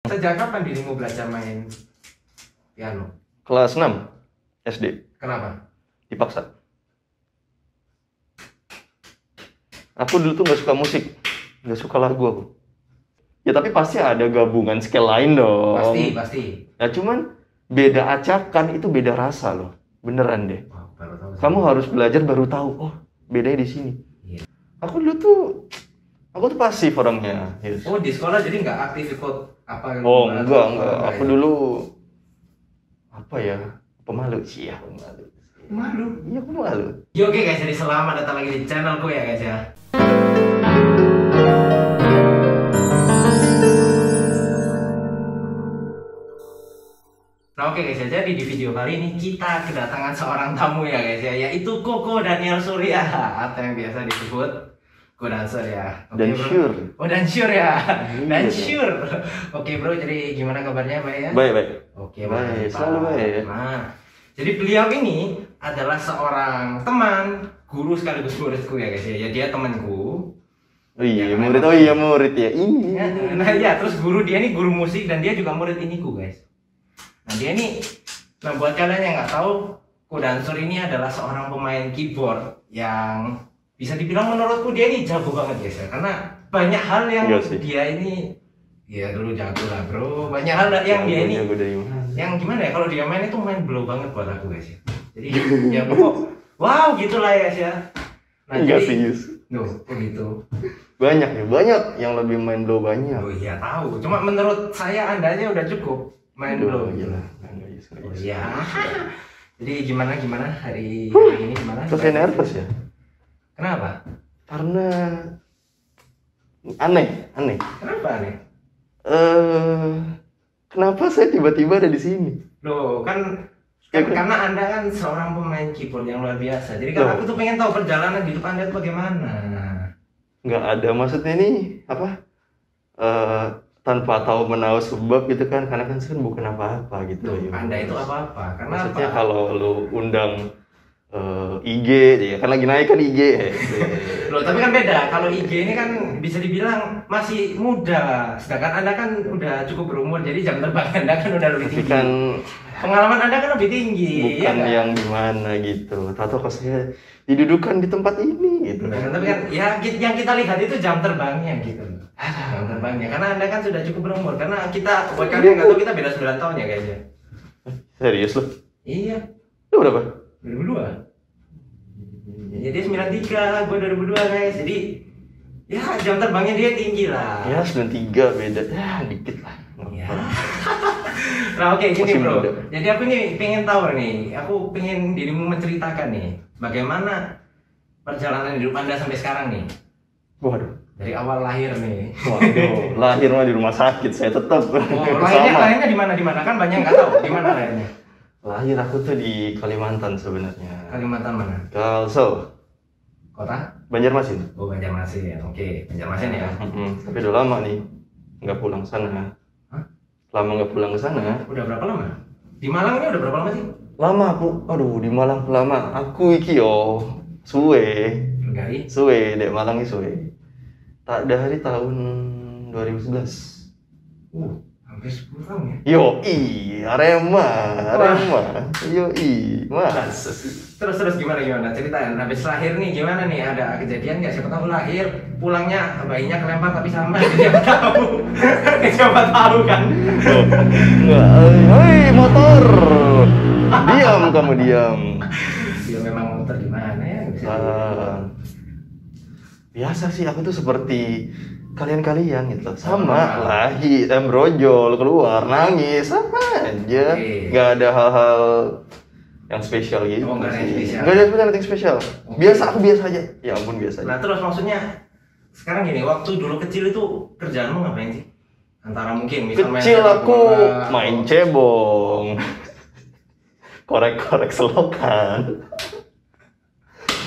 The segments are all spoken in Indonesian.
Sejak kapan dirimu belajar main piano? Kelas 6 SD. Kenapa? Dipaksa. Aku dulu tuh gak suka musik, gak suka lagu aku. Ya tapi pasti ada gabungan skill lain dong. Pasti. Nah cuman beda acakan itu beda rasa loh. Beneran deh. Oh, baru tahu. Kamu harus belajar baru tahu. Oh bedanya di sini. Iya. Aku tuh pasif orangnya. Yes. Oh di sekolah jadi nggak aktif ikut apa? Oh gimana? enggak. Aku Ya? dulu apa ya? Pemalu sih ya. Malu. Iya aku malu. Ya, oke guys, jadi selamat datang lagi di channelku ya guys ya. Nah oke guys ya, jadi di video kali ini kita kedatangan seorang tamu ya guys ya, yaitu Koko Daniel Surya atau yang biasa disebut Koko Dancer ya. Dan bro. sure. Oh dan sure ya. Dan Iya. sure. Oke bro, jadi gimana kabarnya baik ya? Baik. Oke Baik, mantap. selalu baik. Nah, jadi beliau ini adalah seorang teman, guru sekaligus muridku ya guys ya. Ya dia temanku. Oh iya, Ya, murid. memang. Oh iya, murid ya. Ini. Nah ya, terus guru dia ini guru musik dan dia juga murid iniku guys. Nah dia ini, nah buat kalian yang nggak tahu, Ko Dancer ini adalah seorang pemain keyboard yang bisa dibilang menurutku dia ini jago banget guys ya. Karena banyak hal yang Iya sih. dia ini, ya dulu jago lah bro. Banyak hal yang dia ini, Jago dari mana? yang gimana ya, kalau dia main itu main blow banget buat aku guys ya. Jadi ya kok, wow gitulah ya guys ya. Nah Enggak jadi, serius. kok gitu. Banyak yang lebih main blow banyak. Oh iya tahu, cuma menurut saya anda aja udah cukup main blow gitu. Oh iya. Jadi gimana hari ini gimana? Terus saya nervous ya? Kenapa? Karena aneh. Kenapa nih? Kenapa saya tiba-tiba ada di sini? Loh kan Ya, kan? karena anda kan seorang pemain keyboard yang luar biasa. Jadi kan Loh. aku tuh pengen tahu perjalanan hidup anda itu bagaimana. Nggak ada maksudnya ini apa? Tanpa tahu menahu sebab gitu kan? Karena kan saya kan bukan apa-apa gitu. Loh, ya. anda itu apa-apa? Karena Maksudnya apa? kalau lu undang IG, ya kan lagi naik kan IG. Loh tapi kan beda. Kalau IG ini kan bisa dibilang masih muda. Sedangkan anda kan udah cukup berumur. Jadi jam terbang anda kan udah lebih Tapi tinggi. kan Pengalaman anda kan lebih tinggi. bukan ya nggak? yang gimana gitu. Tahu kok saya didudukan di tempat ini gitu. Nah, tapi kan ya yang kita lihat itu jam terbangnya gitu. Jam terbangnya karena anda kan sudah cukup berumur. Karena kita buat kalian nggak tahu kita beda 9 tahun ya guys ya. Serius loh? Iya, Lu berapa? 2002. Ya, dia 93, gue 2002 guys. Jadi ya jam terbangnya dia tinggi lah. Ya 93 beda. Ya dikit lah. Ya. Nah oke gini Masih bro. muda. Jadi aku nih pengen tahu nih. Aku pengen dirimu menceritakan nih. Bagaimana perjalanan hidup anda sampai sekarang nih. Waduh. Dari awal lahir nih. Waduh. Lahir mah di rumah sakit saya tetap. Oh, Sama. lahirnya di mana? Kan banyak nggak tahu di mana lahirnya. Lahir aku tuh di Kalimantan sebenarnya. Kalimantan mana? Kalsel. Kota? Banjarmasin. Oh, Banjarmasin. Oke, Banjarmasin ya. Tapi udah lama nih nggak pulang sana. Hah? Lama nggak pulang ke sana. Udah berapa lama? Di Malang ini udah berapa lama sih? Lama aku. Aduh di Malang lama. Aku iki yo suwe. Enggak, Dek Malang ini suwe. Tak dari tahun 2011. hampir 10 tahun ya. Yo Arema. Yo mas. Terus gimana? Ceritain. Habis lahir nih gimana nih? Ada kejadian nggak? Siapa tahu lahir, pulangnya bayinya kelempar tapi sama. Siapa tahu? Siapa tahu kan? Enggak. Hei motor. Diam kamu diam. Ya memang motor gimana ya? Nggak bisa Biasa sih aku tuh seperti kalian gitu sama lahir brojol keluar nangis sama aja. Oke. Nggak ada hal-hal yang spesial gitu. Oh, nggak ada yang spesial. Nggak ada yang spesial. Oke. Aku biasa aja. Ya ampun biasa aja. Nah terus maksudnya sekarang gini, waktu dulu kecil itu kerjaanmu ngapain sih? Antara mungkin misal main Kecil sepak aku bola, main atau- cebong. Korek-korek selokan.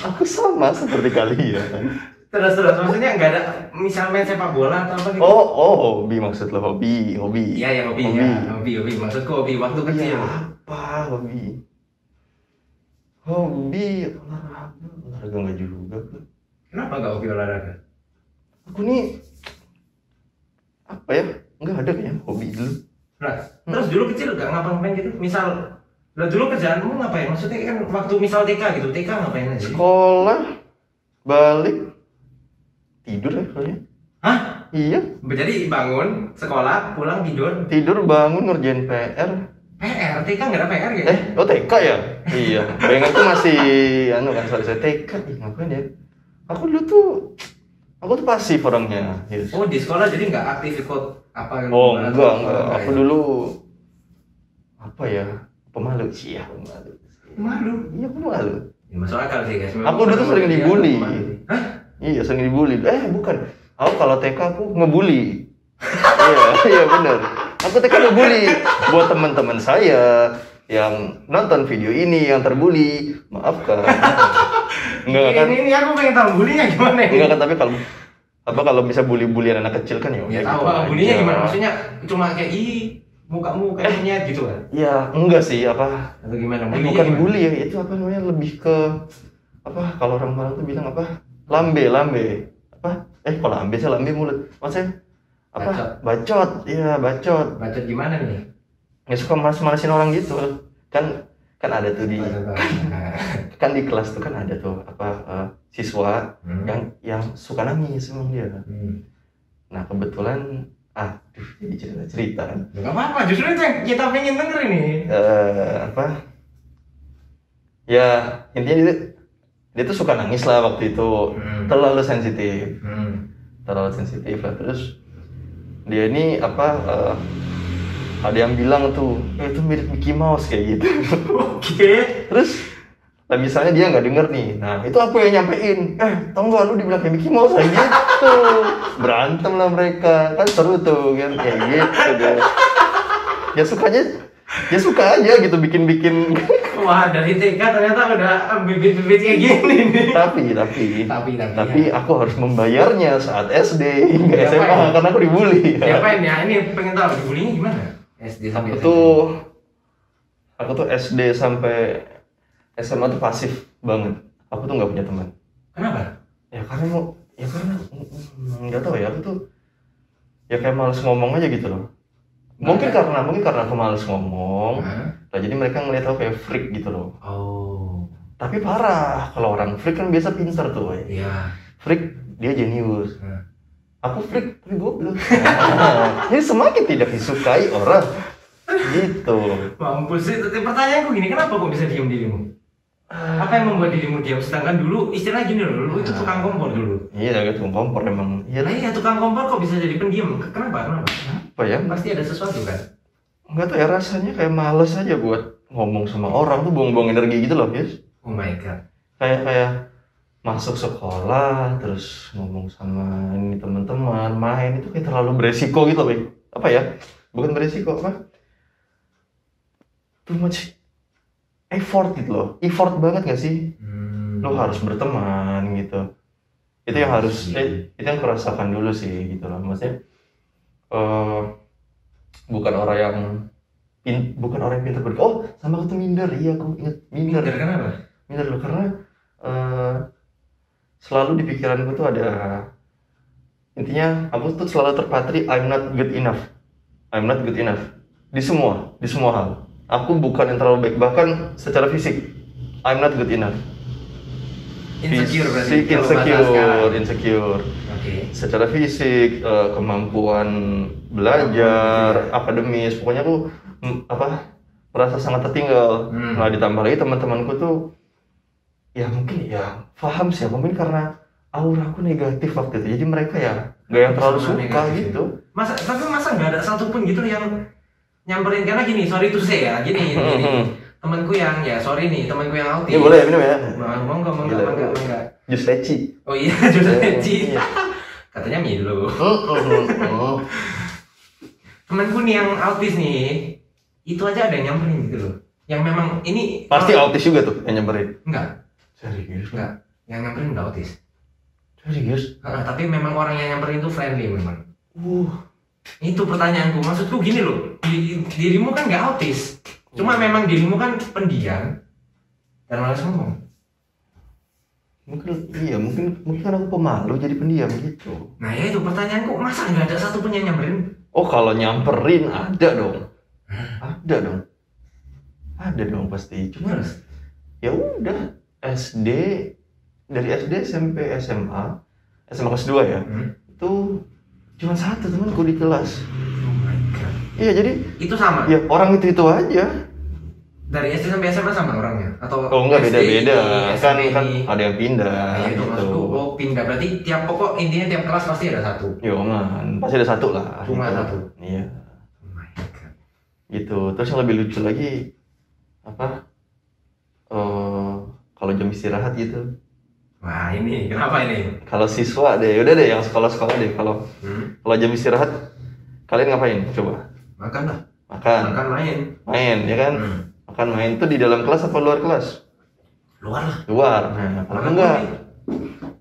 Aku sama seperti kalian. Terus maksudnya nggak ada misal main sepak bola atau apa gitu? Oh, hobi maksud lo, hobi. Iya ya hobi. Maksudku hobi waktu kecil. Apa hobi? Hobi olahraga nggak juga. Kenapa nggak hobi olahraga? Aku nih apa ya, Enggak ada kayaknya hobi dulu. Nah, terus dulu kecil gak ngapa-ngapain gitu? Misal, lah dulu kerjaanmu ngapain? Maksudnya kan waktu misal TK gitu, TK ngapain aja? Sekolah, balik, tidur ya kayaknya. Hah? Iya. Jadi bangun, sekolah, pulang, tidur. Tidur, bangun, ngerjain PR. PR, TK nggak ada PR gitu? Oh TK ya? Iya. Bayanganku masih, kan soal saya TK. Ngapain ya? Aku dulu tuh, aku tuh pasif orangnya. Yes. Oh di sekolah jadi nggak aktif ikut apa? Oh enggak. Aku dulu, apa ya? Pemalu sih ya, pemalu. Malu? Iya pemalu. Ya, masuk akal sih guys. Aku dulu tuh sering dibully. Hah? Iya sering dibully. Bukan. Aku kalau TK aku ngebully. Iya benar. Aku TK ngebully buat teman-teman saya yang nonton video ini yang terbully. Maafkan. Enggak kan? Ini aku pengen tahu bulinya gimana ini? Enggak kan, tapi kalau bisa bully-bullyan anak kecil kan ya. Ya gitu tahu, bulinya aja. gimana? Maksudnya cuma kayak mukamu kayaknya gitu kan? Ya enggak sih apa? Atau gimana? Bukan Bulinya bully ya, itu apa namanya, lebih ke apa? Kalau orang Malang tuh bilang apa? Lambe. Apa? Kok lambe sih, lambe mulut. Maksudnya apa? Bacot. Iya, bacot. Bacot gimana nih? Ya suka males-malesin orang gitu. Kan ada tuh kan di kelas tuh kan ada tuh siswa yang suka nangis emang dia. Nah, kebetulan jadi cerita kan. Gak apa-apa, justru itu yang kita pengen denger ini. Ya intinya dia tuh suka nangis lah waktu itu. Terlalu sensitif lah. Terus dia ini ada yang bilang tuh itu mirip Mickey Mouse kayak gitu. Oke. Terus misalnya dia nggak denger nih, nah itu aku yang nyampein, tau nggak lu dibilang kayak Mickey Mouse kayak gitu. Berantem lah mereka, kan seru tuh kan kayak gitu deh. Ya suka aja gitu bikin. Wah, dari TK ternyata udah bibit-bibit kayak gini nih. Tapi aku harus membayarnya saat SD hingga SMA karena aku dibully. Siapa ya? Ini pengen tahu dibulinya gimana? SD sampai Aku tuh SD sampai SMA tuh pasif banget. Aku tuh nggak punya teman. Kenapa? Karena nggak tahu ya, aku tuh ya kayak males ngomong aja gitu loh. Mungkin karena aku males ngomong. Nah, jadi mereka ngeliat aku kayak freak gitu loh. Oh. Tapi parah, kalau orang freak kan biasa pintar tuh. Iya. Freak dia jenius. Aku freak tapi goblok. Jadi semakin tidak disukai orang. Gitu. Mampus sih. Pertanyaanku gini, kenapa kok bisa diam dirimu? Apa yang membuat dirimu diam? Sedangkan dulu istilahnya gini loh, dulu itu tukang kompor dulu. Iya, tukang kompor emang. Iya, tukang kompor kok bisa jadi pendiam? Kenapa? Apa ya? Pasti ada sesuatu kan? Enggak tahu ya, rasanya kayak males aja buat ngomong sama orang tuh, buang-buang energi gitu loh, guys. Oh my god. Kayak masuk sekolah terus ngomong sama ini teman-teman, main itu kayak terlalu beresiko gitu loh, apa ya? Bukan beresiko apa? Too much effort gitu loh. Effort banget gak sih? Lo harus berteman gitu. Itu yang harus itu yang kurasakan dulu sih gitu loh. Maksudnya bukan orang yang pintar sama aku tuh minder. Iya, aku inget minder. Kenapa? Minder loh karena selalu di pikiranku tuh ada, intinya aku tuh selalu terpatri I'm not good enough di semua hal. Aku bukan yang terlalu baik, bahkan secara fisik I'm not good enough. Insecure berarti. Insecure. Okay. Secara fisik, kemampuan belajar, akademis, pokoknya aku merasa sangat tertinggal. Nah, ditambah lagi teman-temanku tuh ya mungkin ya paham sih, mungkin karena auraku negatif waktu itu. Jadi mereka ya nggak yang terlalu suka gitu. Masa nggak ada satupun gitu yang nyamperin, karena gini, sorry to say ya, gini. Temanku yang temanku yang autis. Ini boleh ya minum ya? Enggak. Jus leci. Oh iya, jus leci. Katanya Milo. Temanku nih yang autis nih, itu aja ada yang nyamperin gitu loh. Yang memang ini pasti autis juga tuh yang nyamperin. Enggak. Serius? Enggak. Yang nyamperin enggak autis. Serius? Tapi memang orang yang nyamperin itu friendly memang. Itu pertanyaanku. Maksudku gini loh, dirimu kan nggak autis. Cuma memang dirimu kan pendiam dan malas ngomong. Mungkin kan aku pemalu jadi pendiam gitu. Nah ya itu pertanyaanku, masa nggak ada satupun yang nyamperin? Oh kalau nyamperin ada dong. Ada dong pasti. Cuma ya udah SD, dari SD SMP SMA kelas 2 ya. Itu cuma satu temanku di kelas. Oh my god. Iya jadi Itu sama? ya orang itu aja. Dari SD sampai SMA sama orangnya? Atau Oh enggak, beda-beda. Kan SMP ada yang pindah Nah, itu gitu. maksudku, oh pindah berarti tiap pokok intinya tiap kelas pasti ada satu. Yo man, pasti ada satu lah. Cuma gitu. satu. Iya. Oh my god. Gitu. Terus yang lebih lucu lagi apa? Kalau jam istirahat gitu. Wah ini kenapa ini? Kalau siswa deh, udah deh yang sekolah-sekolah deh. Kalau jam istirahat kalian ngapain? Coba. Makan lah. Makan Main ya kan? Makan main tuh di dalam kelas apa luar kelas? Luar lah. Luar. Nah, kalau enggak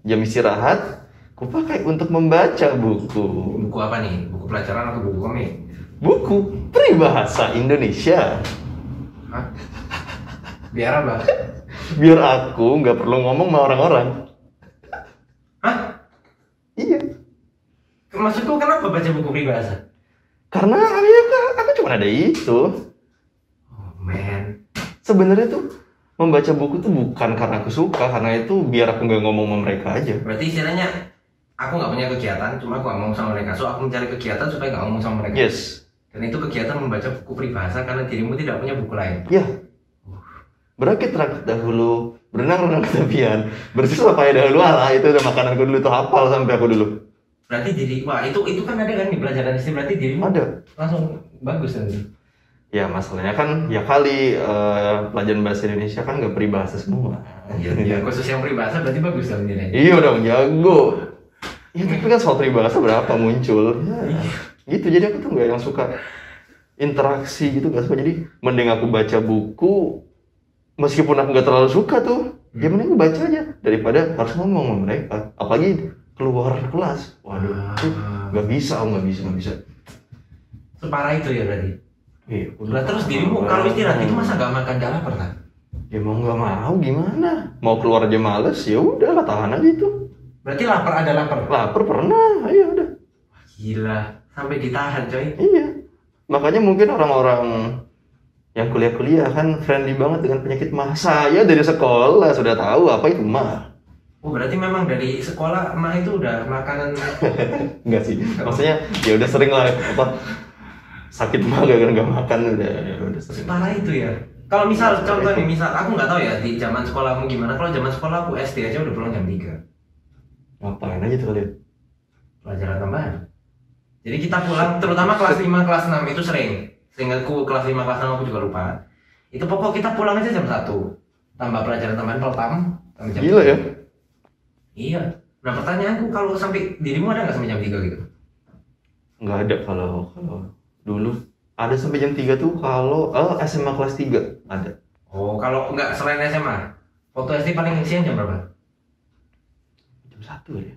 jam istirahat ku pakai untuk membaca buku. Buku apa nih? Buku pelajaran atau buku komik? Buku peribahasa Indonesia. Hah? Biar apa? Biar aku nggak perlu ngomong sama orang-orang. Hah? Iya. Maksudku kenapa baca buku peribahasa? Karena ya, aku cuma ada itu. Oh man. Sebenarnya tuh membaca buku tuh bukan karena aku suka, karena itu biar aku nggak ngomong sama mereka aja. Berarti istilahnya aku nggak punya kegiatan, cuma aku nggak ngomong sama mereka. So aku mencari kegiatan supaya nggak ngomong sama mereka. Yes. Dan itu kegiatan membaca buku peribahasa karena dirimu tidak punya buku lain. Ya. Berakit-rakit dahulu, berenang-renang ke tepian, bersusah payah dahulu, alah itu udah makananku dulu, tuh hafal sampai aku dulu. Berarti wah itu kan ada kan di pelajaran SD, berarti dirimu Ada. langsung bagus nanti. Ya masalahnya kan ya kali pelajaran bahasa Indonesia kan nggak peribahasa semua. Ya khusus yang peribahasa berarti bagus dong nilainya. Iya dong, jago. Ya tapi kan soal peribahasa berapa muncul? Ya, gitu, jadi aku tuh nggak yang suka interaksi gitu, nggak suka. Jadi mending aku baca buku, meskipun aku nggak terlalu suka tuh, ya mending aku baca aja daripada harus ngomong sama mereka. Apalagi keluar kelas, waduh, nggak bisa, nggak bisa. Separah itu ya berarti. Iya. Lah terus dirimu kalau istirahat itu masa nggak makan, nggak lapar kan? Ya mau nggak mau gimana? Mau keluar aja males, ya udahlah tahan aja itu. Berarti ada lapar. Lapar pernah, ayo udah. Gila, sampai ditahan coy. Iya. Makanya mungkin orang-orang yang kuliah kan friendly banget dengan penyakit mah. Saya dari sekolah sudah tahu apa itu mah. Oh berarti memang dari sekolah mah itu udah makanan. Enggak sih. Maksudnya ya udah sering lah apa sakit mah gara-gara nggak makan udah sering. Parah itu ya. Kalau misal contoh nih, misal aku nggak tahu ya di zaman sekolahmu gimana. Kalau zaman sekolah aku SD aja udah pulang jam 3. Ngapain aja tuh kalian? Pelajaran tambahan. Jadi kita pulang terutama kelas 5 kelas 6 itu sering. Seingatku kelas 5 kelas 6 aku juga lupa. Itu pokok kita pulang aja jam 1. Tambah pelajaran tambahan peltam sampai jam Gila 3. ya? Iya. Nah pertanyaanku kalau sampai dirimu ada nggak sampai jam 3 gitu? Nggak ada kalau dulu ada sampai jam 3 tuh kalau SMA kelas 3 ada. Oh kalau nggak selain SMA, waktu SD paling siang jam berapa? Jam 1 ya?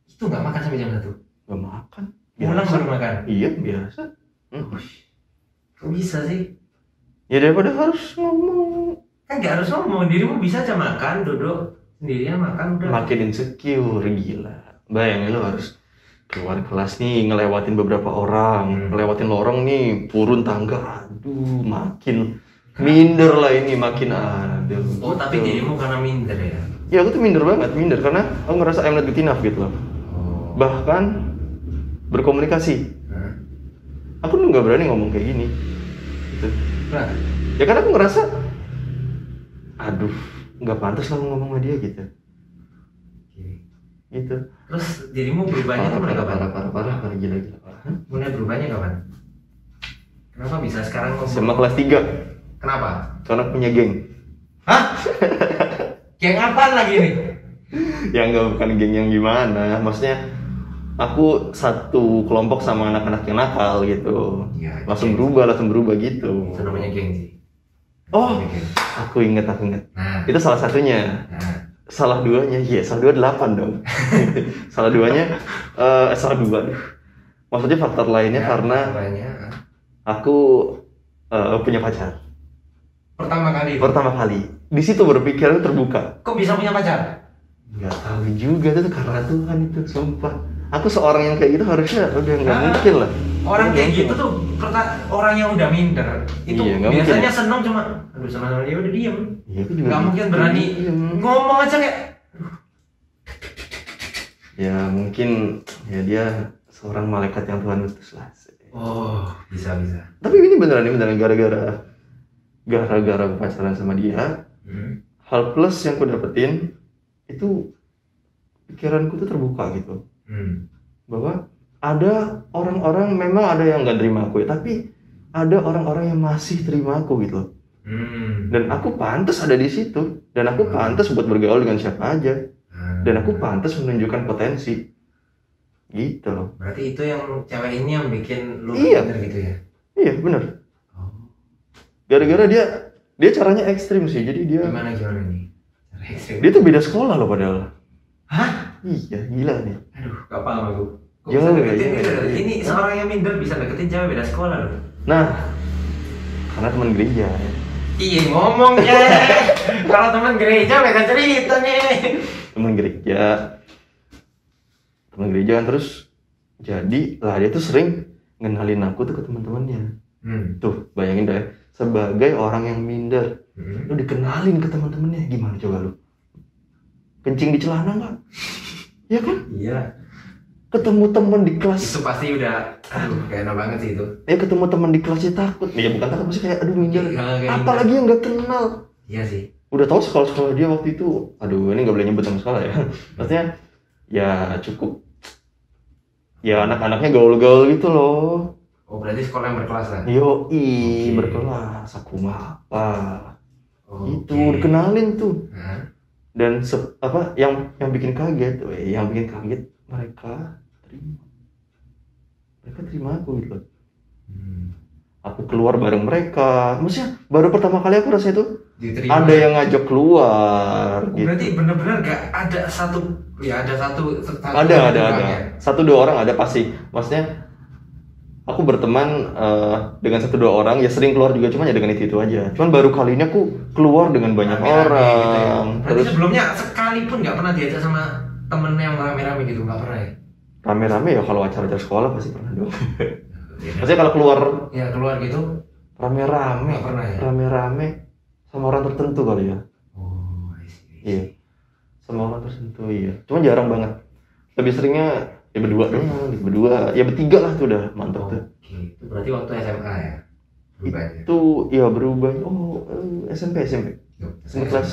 Itu nggak makan sampai jam 1? Nggak makan. Pulang baru makan? Iya biasa. Kok bisa sih? Ya daripada harus ngomong. Kan nggak harus ngomong, dirimu bisa aja makan, duduk sendirian makan udah. Makin insecure, gila. Bayangin lo harus keluar kelas nih, ngelewatin beberapa orang, ngelewatin lorong nih, turun tangga, aduh, makin minder lah ini, makin aduh. Oh tapi dirimu karena minder ya? Ya aku tuh minder karena aku ngerasa I'm not good enough gitu loh. Bahkan berkomunikasi, aku tuh nggak berani ngomong kayak gini. Gitu. Nah, ya kan aku ngerasa, aduh, nggak pantas lah ngomong sama dia gitu. Gitu. Terus dirimu berubahnya tuh mulai kapan? Parah, gila. Mulai berubahnya kapan? Kenapa bisa sekarang ngomong? Sama kelas 3. Kenapa? Karena punya geng. Hah? Geng apaan lagi nih? Ya nggak, bukan geng yang gimana. Maksudnya aku satu kelompok sama anak-anak yang nakal gitu. Ya, langsung berubah gitu. Itu namanya geng sih. Oh, Geng. aku inget. Nah, Itu salah satunya. nah. Salah duanya, salah 8 dong. Salah duanya, salah 2. Maksudnya faktor lainnya Ya, karena banyak. aku punya pacar. Pertama kali. Di situ berpikir terbuka. Kok bisa punya pacar? Nggak tahu juga tuh karena Tuhan itu, sumpah. Aku seorang yang kayak gitu harusnya udah nggak mungkin lah. orang kayak gitu tuh orang yang udah minder itu biasanya seneng cuma aduh sama dia udah diem. Iya, aku juga nggak mungkin berani ngomong aja kayak ya mungkin ya dia seorang malaikat yang Tuhan utus lah. Oh, bisa. Tapi ini beneran gara-gara aku pacaran sama dia. Hal plus yang aku dapetin itu pikiranku tuh terbuka gitu. Bahwa ada orang-orang memang ada yang nggak terima aku ya, tapi ada orang-orang yang masih terima aku gitu. Dan aku pantas ada di situ, dan aku pantas buat bergaul dengan siapa aja, dan aku pantas menunjukkan potensi. Gitu loh. Berarti itu yang cewek ini yang bikin lu bener gitu ya? Iya bener. Gara-gara dia caranya ekstrim sih, jadi dia gimana nih? Cara ekstrim? Dia tuh beda sekolah loh padahal. Hah? Iya, gila nih. Aduh, gak paham aku. Kok bisa deketin ini seorang yang minder bisa deketin cewek beda sekolah loh. Nah, karena teman gereja. Iya ngomong ya. Kalau teman gereja beda cerita nih. Teman gereja kan, terus jadi lah dia tuh sering ngenalin aku tuh ke teman-temannya. Tuh bayangin deh, sebagai orang yang minder, lu dikenalin ke teman-temannya, gimana coba lu? Kencing di celana nggak? Ya kan? Iya. Ketemu teman di kelas itu pasti udah, aduh kayak enak banget sih itu. Ya ketemu teman di kelasnya takut, ya bukan takut, maksudnya kayak aduh minder. Apalagi yang nggak kenal. Iya sih. Udah tahu sekolah dia waktu itu, aduh ini nggak boleh nyebut nama sekolah ya. Maksudnya ya cukup, ya anak-anaknya gaul-gaul gitu loh. Oh berarti sekolah yang berkelas kan? Berkelas, aku mah apa? Itu dikenalin tuh. Dan yang bikin kaget, mereka terima aku gitu loh. Aku keluar bareng mereka, maksudnya baru pertama kali aku rasa itu diterima. Ada yang ngajak keluar. Berarti gitu. bener-bener gak ada satu. Ada 1-2 orang ada pasti. Maksudnya aku berteman dengan 1-2 orang, ya sering keluar juga, cuman ya dengan itu aja. Cuman baru kali ini aku keluar dengan banyak orang. Gitu ya. Berarti sebelumnya sekalipun nggak pernah diajak sama temen yang rame-rame gitu, nggak pernah ya? Rame-rame ya kalau acara-acara sekolah pasti pernah dong. Maksudnya kalau keluar gitu rame-rame. Nggak pernah ya? Rame-rame sama orang tertentu kali ya. Oh, I see. Iya. Sama orang tertentu iya. Cuman jarang banget. Lebih seringnya ya berdua doang, ya bertiga lah tuh udah mantap tuh. Oke, itu berarti waktu SMA ya? Itu ya berubah. SMP kelas.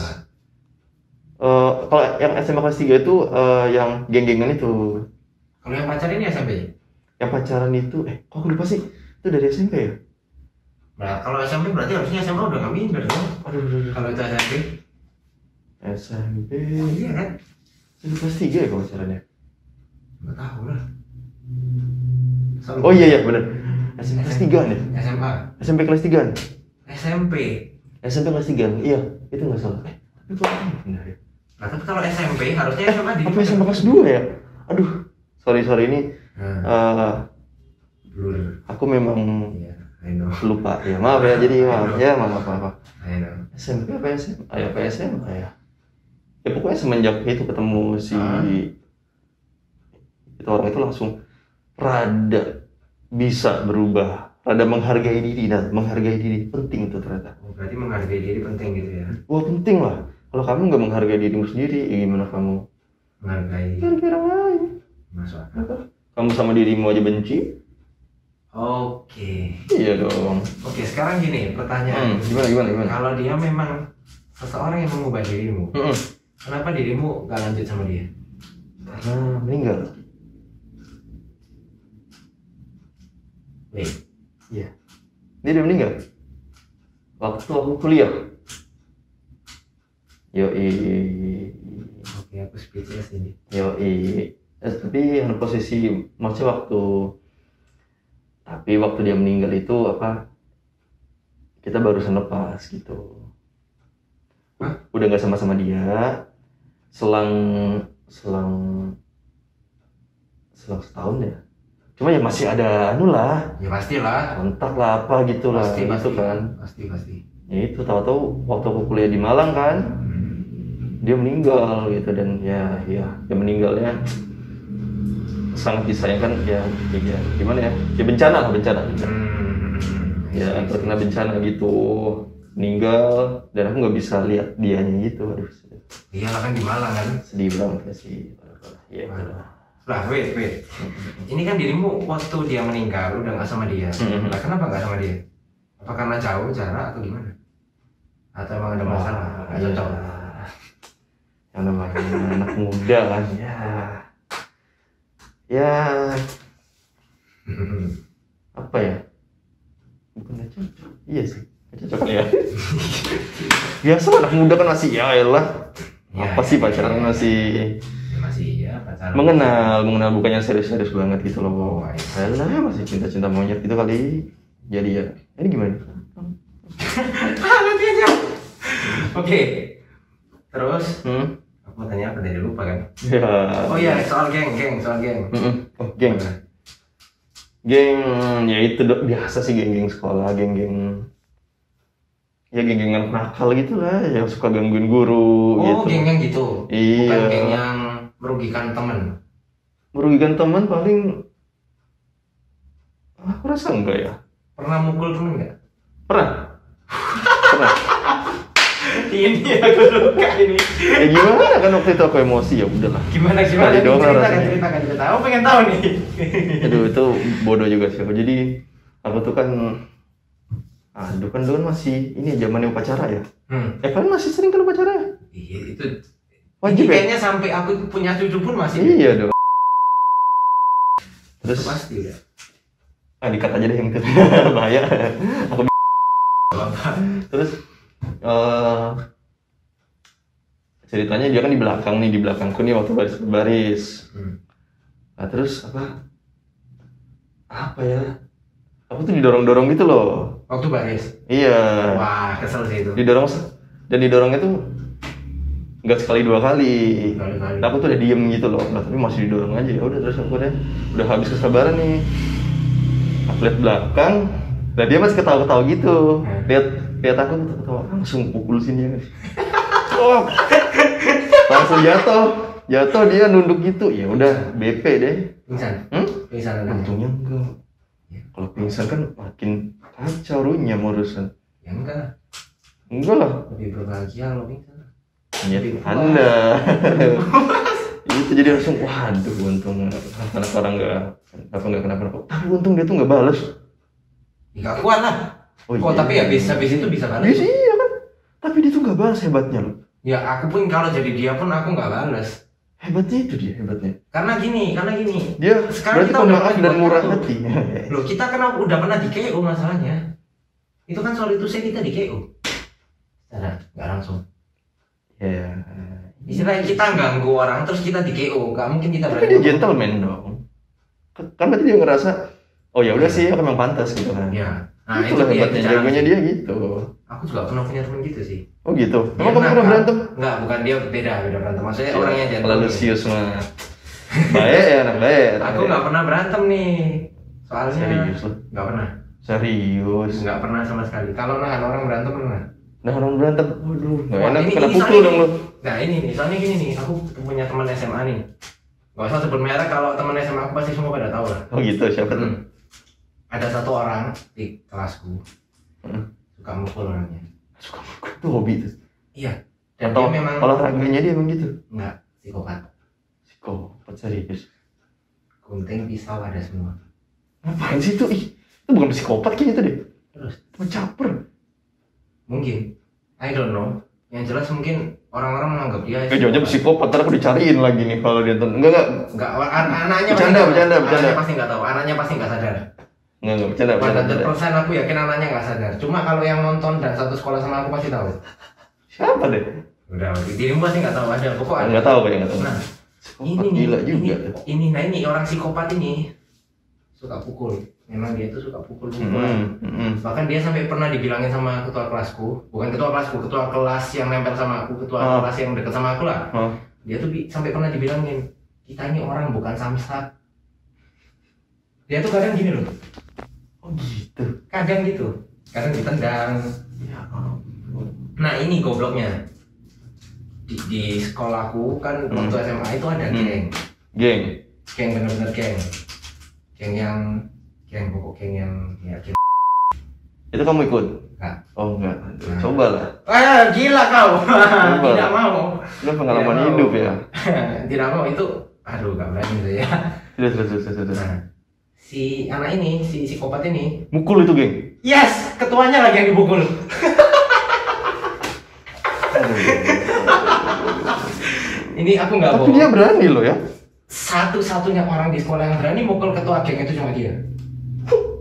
Kalau yang SMA kelas 3 itu yang geng-gengan itu. Kalau yang pacaran ini SMP? Yang pacaran itu, kok aku lupa sih? Itu dari SMP ya? Nah, kalau SMP berarti harusnya SMA udah nggak minder dong? Aduh. Kalau itu SMP? SMP. Oh, iya kan? Itu kelas 3 ya kalau pacarannya? Nggak tahu lah. Oh iya bener. SMP kelas 3 nih. SMA. SMP kelas 3 nih. SMP kelas 3 iya, itu nggak salah. Tapi kok bener ya? Nah, tapi kalau SMP harusnya SMA di. Apa SMP kelas 2 ya? Aduh, sorry ini. Blur. Aku memang lupa ya, maaf ya, jadi maaf. SMP apa SMA? Apa SMA ya? Ya pokoknya semenjak itu ketemu si itu orang itu langsung rada bisa berubah, rada menghargai diri penting tuh ternyata. Oh, berarti menghargai diri penting gitu ya? Wah penting lah. Kalau kamu nggak menghargai dirimu sendiri, gimana kamu menghargai orang lain? Masuk akal. Kamu sama dirimu aja benci? Oke. Iya dong. Oke, sekarang gini pertanyaan. Gimana? Kalau dia memang seseorang yang mengubah dirimu, kenapa dirimu gak lanjut sama dia? Karena meninggal. Iya. Dia udah meninggal. Waktu aku kuliah. Oke, aku speechless ini. Tapi yang posisi maksudnya waktu dia meninggal itu kita barusan lepas gitu. Udah nggak sama dia selang setahun ya. Cuma ya masih ada Ya pastilah. kontak lah apa gitu lah. Pasti kan. Pasti. Ya itu tahu-tahu waktu aku kuliah di Malang kan, dia meninggal gitu, dan ya meninggalnya sangat disayangkan ya gimana ya? Ya bencana lah bencana. Ya terkena bencana gitu, meninggal dan aku nggak bisa lihat dianya gitu. Aduh. Iyalah kan di Malang kan. Sedih banget sih. Ya. Lah, wait. Ini kan dirimu waktu dia meninggal udah nggak sama dia. Lah kenapa nggak sama dia? Apa karena jauh jarak atau gimana? Atau emang ada masalah? Nggak cocok? Yang namanya anak muda kan ya apa ya, bukan nggak cocok, iya sih nggak cocok ya. Biasa anak muda kan masih ya elah apa sih pacaran masih ya pacaran mengenal bukannya serius banget gitu loh. Elah masih cinta monyet gitu kali. Jadi ya ini gimana? Nanti aja. Oke. Terus aku tanya apa tadi lupa kan? Ya. Oh iya, soal geng. Oh, geng ya itu biasa sih, geng sekolah, geng anak nakal gitu lah yang suka gangguin guru. Oh gitu. Geng gitu. Iya. Bukan geng yang merugikan teman paling aku rasa enggak ya. Pernah mukul temen nggak? Pernah. Ini aku suka ini. Ya gimana kan waktu itu aku emosi, ya udahlah. Gimana? Ceritakan. Aku pengen tahu nih. Aduh itu bodoh juga sih aku. Jadi aku tuh kan, dulu kan masih ini zamannya upacara ya. Kalian masih sering kan upacara ya? Iya itu. Wajib ya? Kayaknya sampai aku punya cucu pun masih. Iya dong. Terus itu pasti udah. Dikat aja deh yang itu. Bahaya. Aku terus ceritanya dia kan di belakangku nih waktu baris. Nah terus apa ya? Aku tuh didorong gitu loh. Waktu baris? Iya. Wah kesel sih itu. Didorongnya tuh nggak sekali dua kali. Nah, aku tuh udah diem gitu loh. Nah, tapi masih didorong aja. Ya udah terus aku udah habis kesabaran nih. Aku lihat belakang, nah dia masih ketawa-ketawa gitu. Lihat aku ketawa, langsung pukul sini ya. Oh, langsung jatuh dia nunduk gitu. Ya udah BP deh. Pingsan. Untungnya enggak. Kalau pingsan kan makin kacau runyam urusan. Ya enggak lah. Lebih berbahagia kalau pingsan. Ya Anda. Itu jadi langsung waduh, untung anak orang nggak kenapa-napa. Tapi untung dia tuh nggak balas. Nggak kuat lah. Tapi habis itu bisa balas. Iya kan. Tapi dia tuh nggak balas, hebatnya loh. Ya aku pun kalau jadi dia pun aku nggak balas. Hebatnya itu dia, hebatnya. Karena gini. Dia sekarang berarti kita udah pemaaf dan murah hati. Loh kita kan udah pernah di KO masalahnya. Itu kan soal itu kita di KO. Nggak langsung. Ya. Istilahnya kita ganggu orang terus kita di KO, nggak mungkin kita berani. Tapi dia gentleman dong. Kan berarti dia ngerasa, oh ya udah sih, aku memang pantas gitu kan. Ya. Nah itu hebatnya, jagonya dia gitu. Aku juga pernah punya teman gitu sih. Oh gitu. Emang kamu pernah berantem? Enggak, bukan dia beda berantem. Maksudnya orangnya jangan. Lalu sius mah. Baik ya anak baik. Aku nggak pernah berantem nih. Soalnya. Serius loh. Nggak pernah. Serius. Nggak pernah sama sekali. Kalau nahan orang berantem pernah. Nah orang berantem, waduh, nggak enak, kena pukul dong lo. Nah ini nih, soalnya gini nih, aku punya teman SMA nih. Gak usah sebut merek, kalau teman SMA aku pasti semua pada tahu lah. Oh gitu, siapa tuh? Ada satu orang di kelasku suka mukul orangnya. Suka mukul itu hobi tuh? Iya. Dan atau dia memang olahraganya dia emang gitu? Enggak, psikopat. Psikopat serius? Gunting, pisau ada semua. Ngapain sih itu? Itu bukan psikopat kayaknya itu deh. Terus? Mencaper. Mungkin, I don't know. Yang jelas mungkin orang-orang menganggap dia jangan-jangan psikopat, ntar aku dicariin lagi nih kalau dia nonton. Enggak, anaknya bercanda. Anaknya pasti nggak tahu, anaknya pasti nggak sadar. Enggak, bercanda. Aku yakin anaknya nggak sadar. Cuma kalau yang nonton dan satu sekolah sama aku pasti tahu. Siapa deh? Udah, dirimu pasti nggak tahu ada. Pokoknya nggak tahu, nggak tahu. Nah, ini gila juga. Ini orang psikopat ini suka pukul. Memang dia tuh suka pukul-pukulan. Bahkan dia sampai pernah dibilangin sama ketua kelasku, bukan ketua kelasku, ketua kelas yang nempel sama aku, ketua kelas yang deket sama aku lah. Dia tuh sampai pernah dibilangin, kita ini orang bukan samsat. Dia tuh kadang gini loh. Oh gitu. Kadang ditendang. Ya. Nah ini gobloknya. Di sekolahku kan waktu SMA itu ada geng. Geng bener-bener geng yang pokok geng yang ya geng. Itu kamu ikut? Enggak. Oh enggak. Cobalah. Gila kau. Tidak mau. Lu pengalaman hidup ya. Tidak mau itu. Aduh, gak berani saya. Terus. Nah, si anak ini, si psikopat ini mukul itu, geng. Yes, ketuanya lagi yang dipukul. Ini aku nggak bohong. Tapi dia berani loh ya. Satu-satunya orang di sekolah yang berani mukul ketua geng itu cuma dia.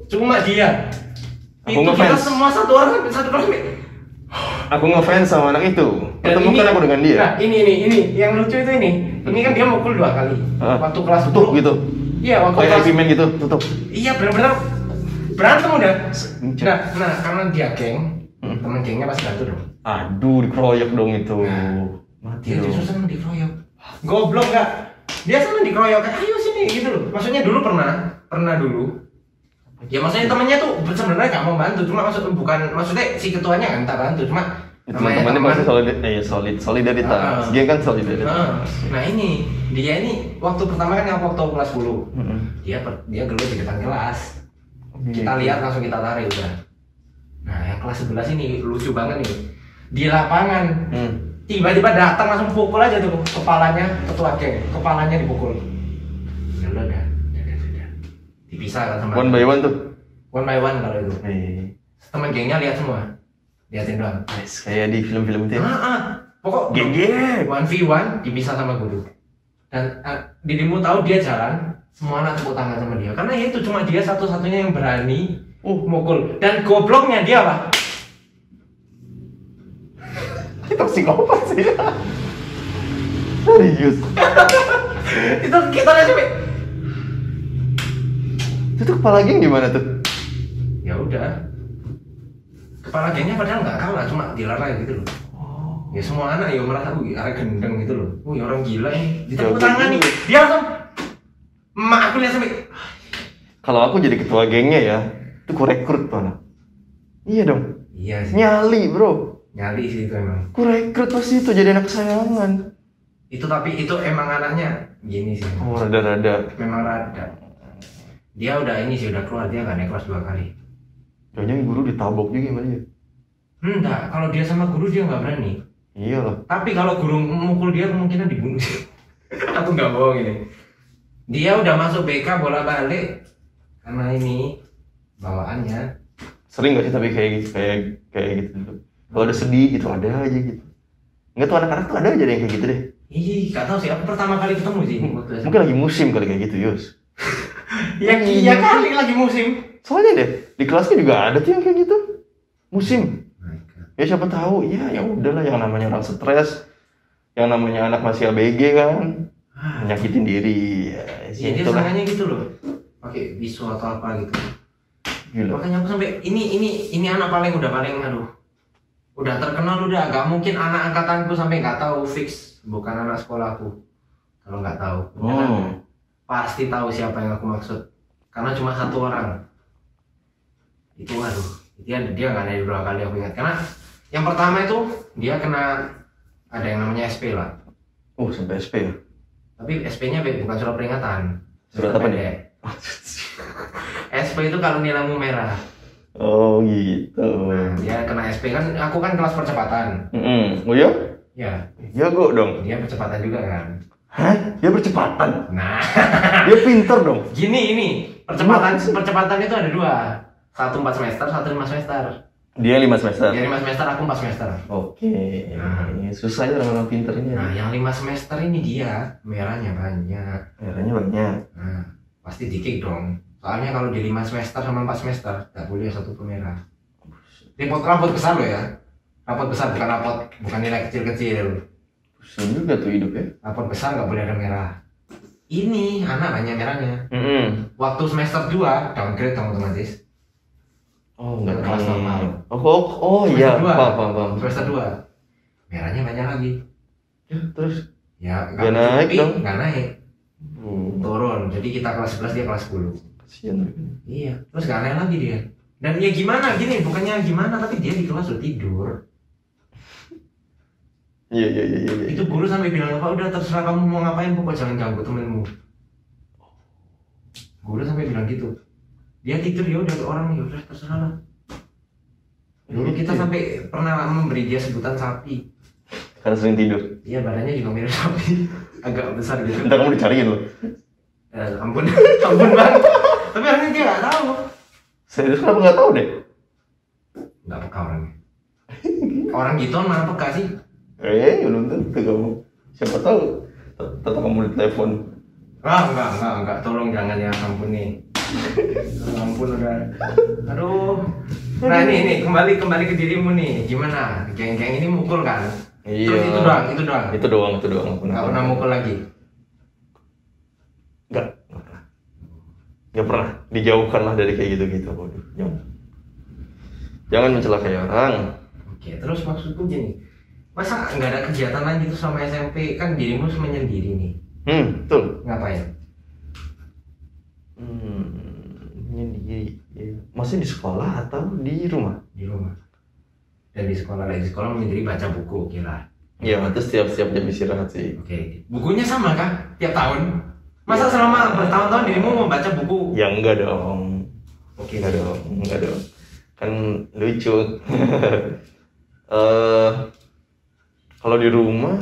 Cuma dia. Aku Itu kita ngefans. semua satu orang satu kelas. Aku ngefans sama anak itu. Ketemukan aku dengan dia. Nah, ini yang lucu itu ini. Ini kan dia mukul 2 kali. Waktu kelas tutup 10. gitu. Iya, waktu Kayak kelas Happy Man gitu, tutup. Iya, benar-benar berantem udah. Nah, karena dia geng, teman gengnya pasti bantu dong. Aduh, dikeroyok dong itu. Mati Dia dong. justru seneng dikeroyok. Goblok nggak? Dia seneng dikeroyok. Ayo sini gitu loh. Maksudnya dulu pernah dulu. Ya maksudnya temennya tuh sebenarnya gak mau bantu, cuma maksudnya si ketuanya kan minta bantu, cuma Teman-temannya pasti solidaritas. Geng kan solidaritas. Nah ini dia ini waktu pertama kan yang waktu kelas 10 dia gelut di depan kelas. Kita lihat langsung kita tarik udah. Nah yang kelas 11 ini lucu banget nih. Di lapangan tiba-tiba datang langsung pukul aja tuh kepalanya ketua geng, kepalanya dipukul. Ya udah. Dipisah kan sama One by one tuh. One by one kalau itu. Teman gengnya lihat semua. Lihatin doang. Kayak di film-film itu ya. Pokok Geng. 1v1 dipisah sama guru. Dan dirimu tahu dia jalan, semua anak tepuk tangan sama dia. Karena itu cuma dia satu-satunya yang berani mukul. Dan gobloknya dia apa? Kita psikopat sih. Serius. Itu kita lihat sampai. Itu kepala geng di mana tuh? Ya udah. Kepala gengnya padahal nggak kalah, cuma dilarang gitu loh. Ya semua anak ya merasa arek gendeng gitu loh. Orang gila ini. Ditepuk tangan nih. Dia langsung emak aku lihat sampai. Kalau aku jadi ketua gengnya ya, itu ku rekrut tuh anak. Iya dong. Iya sih. Nyali bro. Nyali sih itu emang. Ku rekrut pasti itu jadi anak kesayangan. Tapi itu emang anaknya gini sih. Oh rada-rada. Memang rada. Dia udah ini sih udah keluar, dia nggak naik kelas 2 kali. Jangan guru ditabok juga gimana ya? Enggak, kalau dia sama guru dia nggak berani. Iya loh. Tapi kalau guru memukul dia kemungkinan dibunuh sih. Aku nggak bohong ini. Dia udah masuk BK bolak-balik karena ini bawaannya. Sering gak sih tapi kayak gitu. Kalau ada sedih gitu ada aja gitu. Enggak tuh anak-anak tuh ada aja yang kayak gitu deh. Ih, nggak tahu sih. Aku pertama kali ketemu sih. Mungkin lagi musim kali kayak gitu Yus. Iya kali lagi musim. Soalnya deh di kelasnya juga ada tuh yang kayak gitu. Musim. Ya siapa tahu ya udahlah yang namanya orang stres, yang namanya anak masih ABG kan, menyakitin diri. Ya dia sengaja gitu loh, pakai bisu atau apa gitu. Gila. Makanya aku sampai ini anak udah paling udah terkenal udah, gak mungkin anak angkatanku sampai nggak tahu fix bukan anak sekolahku. Kalau nggak tahu, pasti tahu siapa yang aku maksud. Karena cuma satu orang. Itu dia nggak naik 2 kali aku ingat. Karena yang pertama itu dia kena ada yang namanya SP lah. Oh sampai SP ya? Tapi SP-nya bukan surat peringatan. Surat apa nih? SP itu kalau nilaimu merah. Oh gitu. Nah, dia kena SP kan, aku kan kelas percepatan. Oh ya? Ya. Ya kok dong. Dia percepatan juga kan. Hah? Dia percepatan? Nah. Dia pinter dong. Ini percepatan itu ada 2. 1 4 semester, 1 5 semester. Dia 5 semester. Dia 5 semester, aku 4 semester. Oke. Nah, susah ya orang-orang pinter ini. Nah, yang 5 semester ini dia merahnya banyak. Merahnya banyak. Nah, pasti dikik dong. Soalnya kalau di 5 semester sama 4 semester nggak boleh satu merah. Rapot besar loh ya. Rapot besar bukan nilai kecil-kecil. Pusing juga tuh hidup ya. Rapot besar nggak boleh ada merah. Ini anak banyak merahnya. Waktu semester 2 downgrade dong otomatis. Oh enggak kelas normal. Oh iya, paham. Semester 2 merahnya banyak lagi. Ya, terus? Ya nggak naik dong? Nggak naik. Turun. Jadi kita kelas 11 dia kelas 10. Kasian. Iya. Terus nggak naik lagi dia. Dan ya gimana gini, bukannya gimana tapi dia di kelas udah tidur. Iya. Itu guru sampai bilang apa udah terserah kamu mau ngapain, pokoknya jangan ganggu temenmu. Guru sampai bilang gitu. Dia tidur ya udah orang ya udah terserah lah. Dulu kita sampai pernah memberi dia sebutan sapi. Karena sering tidur. Iya, badannya juga mirip sapi, agak besar gitu. Ntar kamu dicariin loh. Ampun, ampun bang. Tapi orangnya dia nggak tahu. Serius kenapa nggak tahu deh? Nggak peka orangnya. Orang gitu mana peka sih? Belum tentu kamu. Siapa tahu tetap kamu di telepon. Enggak. Tolong jangan ya, ampun nih. Ampun udah. Aduh. Nah ini kembali ke dirimu nih. Gimana? Geng-geng ini mukul kan? Iya. Terus itu doang. Itu doang. Nggak pernah mukul lagi. Nggak pernah. Dijauhkan lah dari kayak gitu-gitu. Waduh, jangan mencelakai orang. Oke, terus maksudku gini. Masa nggak ada kegiatan lain gitu sama SMP? Kan dirimu menyendiri nih. Betul. Ngapain? Menyendiri. Ya. Masih di sekolah atau di rumah? Di rumah. Dan di sekolah menyendiri baca buku kira. Iya, itu setiap jam istirahat sih. Oke. Bukunya sama kah? Tiap tahun? Masa selama bertahun-tahun dirimu membaca buku? Ya enggak dong. Oke. Enggak dong. Kan lucu. Kalau di rumah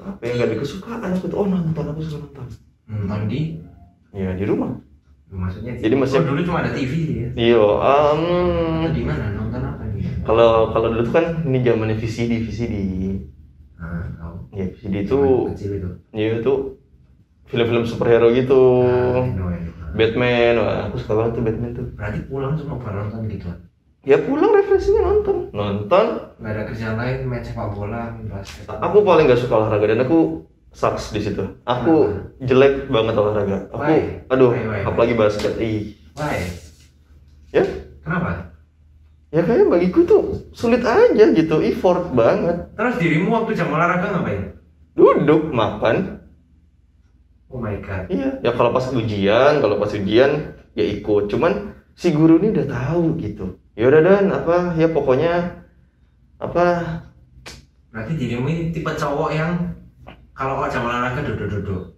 apa yang nggak dikesukaan aku tuh aku suka nonton. Nonton di? Ya di rumah. Maksudnya? Jadi masih. Dulu cuma ada TV sih ya? Iya. Di mana nonton apa nih? Kalau dulu tuh kan ini zamannya VCD. Tahu. Ya VCD itu. Kecil itu. Iya itu film-film superhero gitu. No. Batman, wah aku suka banget tuh Batman tuh. Berarti pulang cuma nonton gitu? Ya pulang refreshingnya nonton. Nggak ada kerjaan lain, main sepak bola, main basket. Aku paling nggak suka olahraga dan aku sucks di situ. Aku jelek banget olahraga. Why? Apalagi basket. Why? Ya? Kenapa? Ya kayak bagiku tuh sulit aja gitu, effort banget. Terus dirimu waktu jam olahraga ngapain? Duduk, makan. Oh my god. Iya, ya kalau pas ujian ya ikut. Cuman si guru ini udah tahu gitu. Ya udah dan ya pokoknya Berarti dirimu ini tipe cowok yang kalau jam olahraga duduk.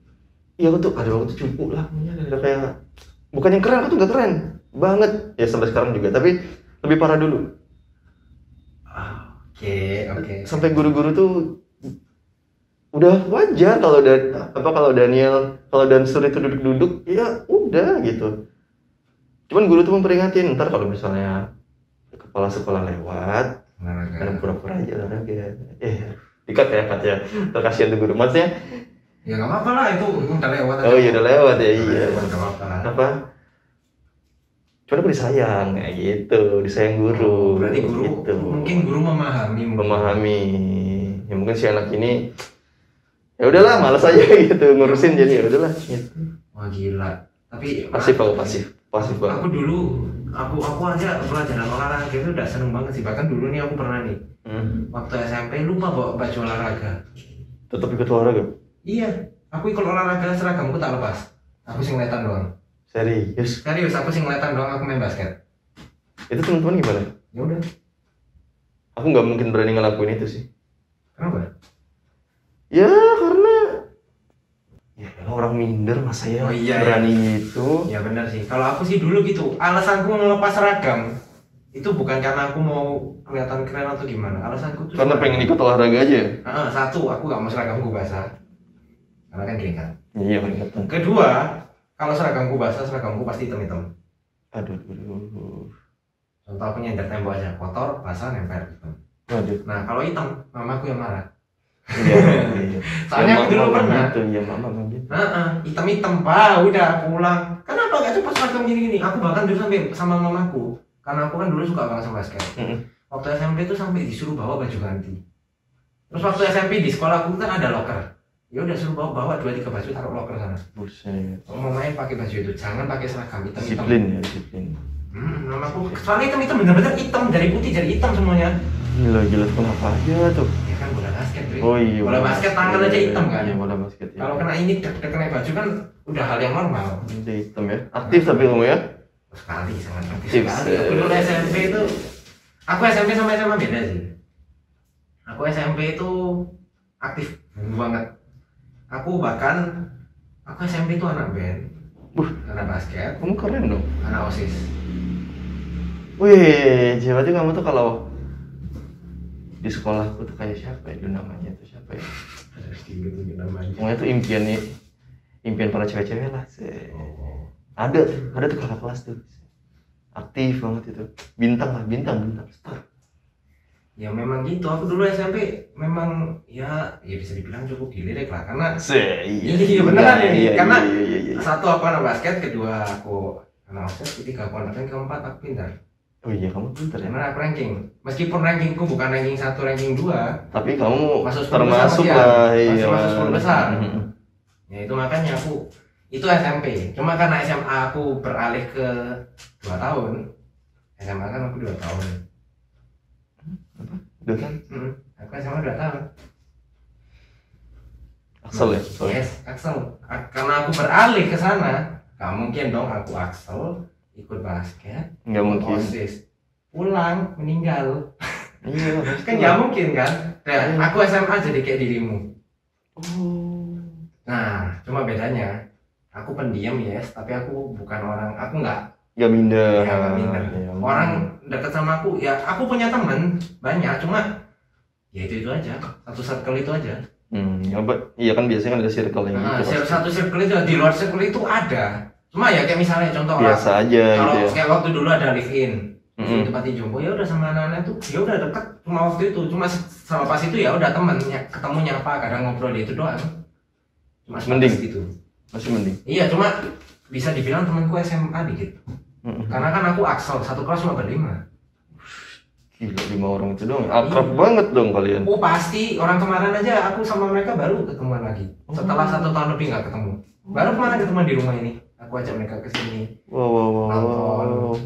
Iya aku tuh ada waktu cukup lah, ada kayak bukan yang keren, aku tuh gak keren banget ya sampai sekarang juga, tapi lebih parah dulu. Oke. Sampai guru-guru tuh udah wajar kalau Dansur itu duduk-duduk ya udah gitu. Cuman guru tuh memperingatin, ntar kalau misalnya kepala sekolah lewat, kan pura-pura aja olahraga. Dikat ya, terkasihan tuh guru. Maksudnya ya nggak apa-apa lah, itu udah lewat. Oh iya udah lewat ya, iya. Nggak apa-apa. Apa? Cuman aku disayang kayak gitu, disayang guru. Berarti guru gitu. Mungkin guru memahami. Ya mungkin si anak ini ya udahlah malas aja gitu ngurusin, jadi ya udahlah gitu. Wah gila. Tapi pasif banget. Aku dulu aku aja pelajaran olahraga itu udah seneng banget sih. Bahkan dulu nih aku pernah nih waktu SMP lupa bawa baju olahraga. Tetap ikut olahraga? Iya, aku ikut olahraga, seragamku tak lepas. Aku sing ngeliatan doang. Serius, aku sing ngeliatan doang, aku main basket. Itu teman-teman gimana? Ya udah. Aku nggak mungkin berani ngelakuin itu sih. Kenapa? Ya karena ya orang minder masa ya berani gitu. Ya benar sih. Kalau aku sih dulu gitu, alasanku ngelepas seragam itu bukan karena aku mau kelihatan keren atau gimana. Alasanku tuh karena pengen ikut olahraga aja. Satu, aku gak mau seragamku basah. Karena kan keringat. Iya keringat. Kedua, kalau seragamku basah, seragamku pasti hitam-hitam. Aduh. Contoh aku nyender tembok aja, kotor, basah, nempel hitam. Aduh. Nah kalau hitam, mamaku yang marah. Iya. Soalnya aku dulu pernah. Iya mama gitu. Hitam-hitam, pak, udah pulang. Kenapa gak cepat seragam gini-gini? Aku bahkan dulu sampai sama mamaku, karena aku kan dulu suka banget sama basket. Waktu SMP tuh sampai disuruh bawa baju ganti. Terus waktu SMP di sekolah aku kan ada locker. Ya udah suruh bawa 2-3 baju taruh locker sana. Buset. Mau main pakai baju itu, jangan pakai seragam hitam. Disiplin. Mamaku soalnya hitam bener-bener hitam, dari putih jadi hitam semuanya. Gila kenapa aja tuh? Ya kan bola basket tuh. Oh iya. Bola basket tangan aja hitam kan. Iya bola basket. Ya. Kalau kena ini kena baju kan udah hal yang normal. Udah hitam ya. Aktif tapi kamu ya? Sekali sangat aktif sekali. Aku dulu SMP itu, aku SMP sama SMA beda sih. Aku SMP itu aktif banget. Aku SMP itu anak band. anak basket, Kamu keren dong. anak OSIS. Wih, berarti kamu tuh kalau di sekolahku tuh kayak siapa ya dulu namanya tuh siapa ya? Harus diinget namanya. Pokoknya tuh impian para cewek-cewek lah. Ada tuh kakak kelas tuh. Aktif banget itu. Bintang, star. Ya memang gitu, aku dulu SMP memang ya bisa dibilang cukup gilirik lah karena iya beneran ini karena satu aku anak basket, kedua aku anak OSIS, ketiga aku anak ranking, keempat aku pintar. Oh iya, kamu pintar ya. Karena aku ranking, meskipun rankingku bukan ranking 1, ranking 2, tapi kamu masuk 10 termasuk besar, lah, masih masuk 10 besar. Ya itu makanya aku itu SMP. Cuma karena SMA aku beralih ke 2 tahun. SMA kan aku 2 tahun. Udah kan? Aku SMA 2 tahun. Axel ya? Sorry. Yes, Axel. Karena aku beralih ke sana, gak mungkin dong aku Axel ikut basket, Nggak ikut mungkin. OSIS, pulang meninggal. Iya, Kan nggak mungkin kan? Dan aku SMA jadi kayak dirimu. Oh. Nah, cuma bedanya aku pendiam yes, tapi aku bukan orang, aku Nggak minder. nggak minder. Ya, Orang deket sama aku, ya aku punya teman banyak, cuma ya itu aja, satu circle itu aja. Iya kan biasanya kan ada circle yang Nah, gitu. satu circle itu di luar circle itu ada. Cuma ya kayak misalnya contoh Biasa aja kalau gitu ya. kayak waktu dulu ada live in di tempat Jombo, ya udah sama anak-anak tuh ya udah deket, cuma waktu itu cuma sama pas itu ya udah temen ketemu nyapa kadang ngobrol itu doang, cuma Mending. gitu. Masih mending. Iya, cuma bisa dibilang temanku SMA dikit. Karena kan aku Axel, satu kelas cuma berlima. Gila, 5 orang itu dong. Akrab banget dong kalian. Oh pasti, orang kemarin aja aku sama mereka baru ketemuan lagi. Setelah 1 tahun lebih nggak ketemu. Baru kemarin ketemu di rumah ini. Aku ajak mereka ke sini. Wow.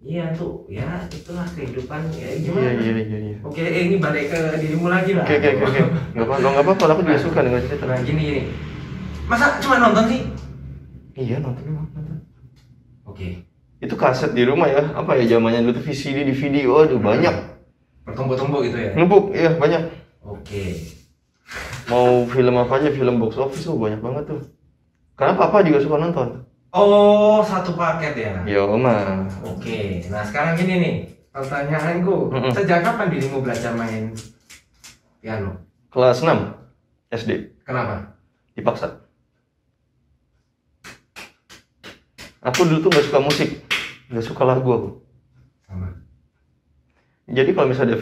Iya tuh, ya itulah kehidupan. Ya gimana? Iya. Oke, ini balik ke dirimu lagi lah. Oke. Nggak apa-apa, kalau aku juga suka dengan cerita. Nah gini. Masa cuma nonton sih? Iya, nonton. Oke. Itu kaset di rumah ya, apa ya zamannya dulu tuh VCD, DVD, waduh banyak. Bertumbuk-tumbuk gitu ya? Numpuk, iya banyak. Oke. Mau film apa aja, film box office tuh banyak banget tuh. Karena papa juga suka nonton. Oh, satu paket ya? Ya oma. Oke, nah sekarang gini nih, pertanyaanku, sejak kapan dirimu belajar main piano? Kelas 6 SD, Kenapa? dipaksa. Aku dulu tuh gak suka musik, gak suka lagu aku. Sama. Jadi kalau misalnya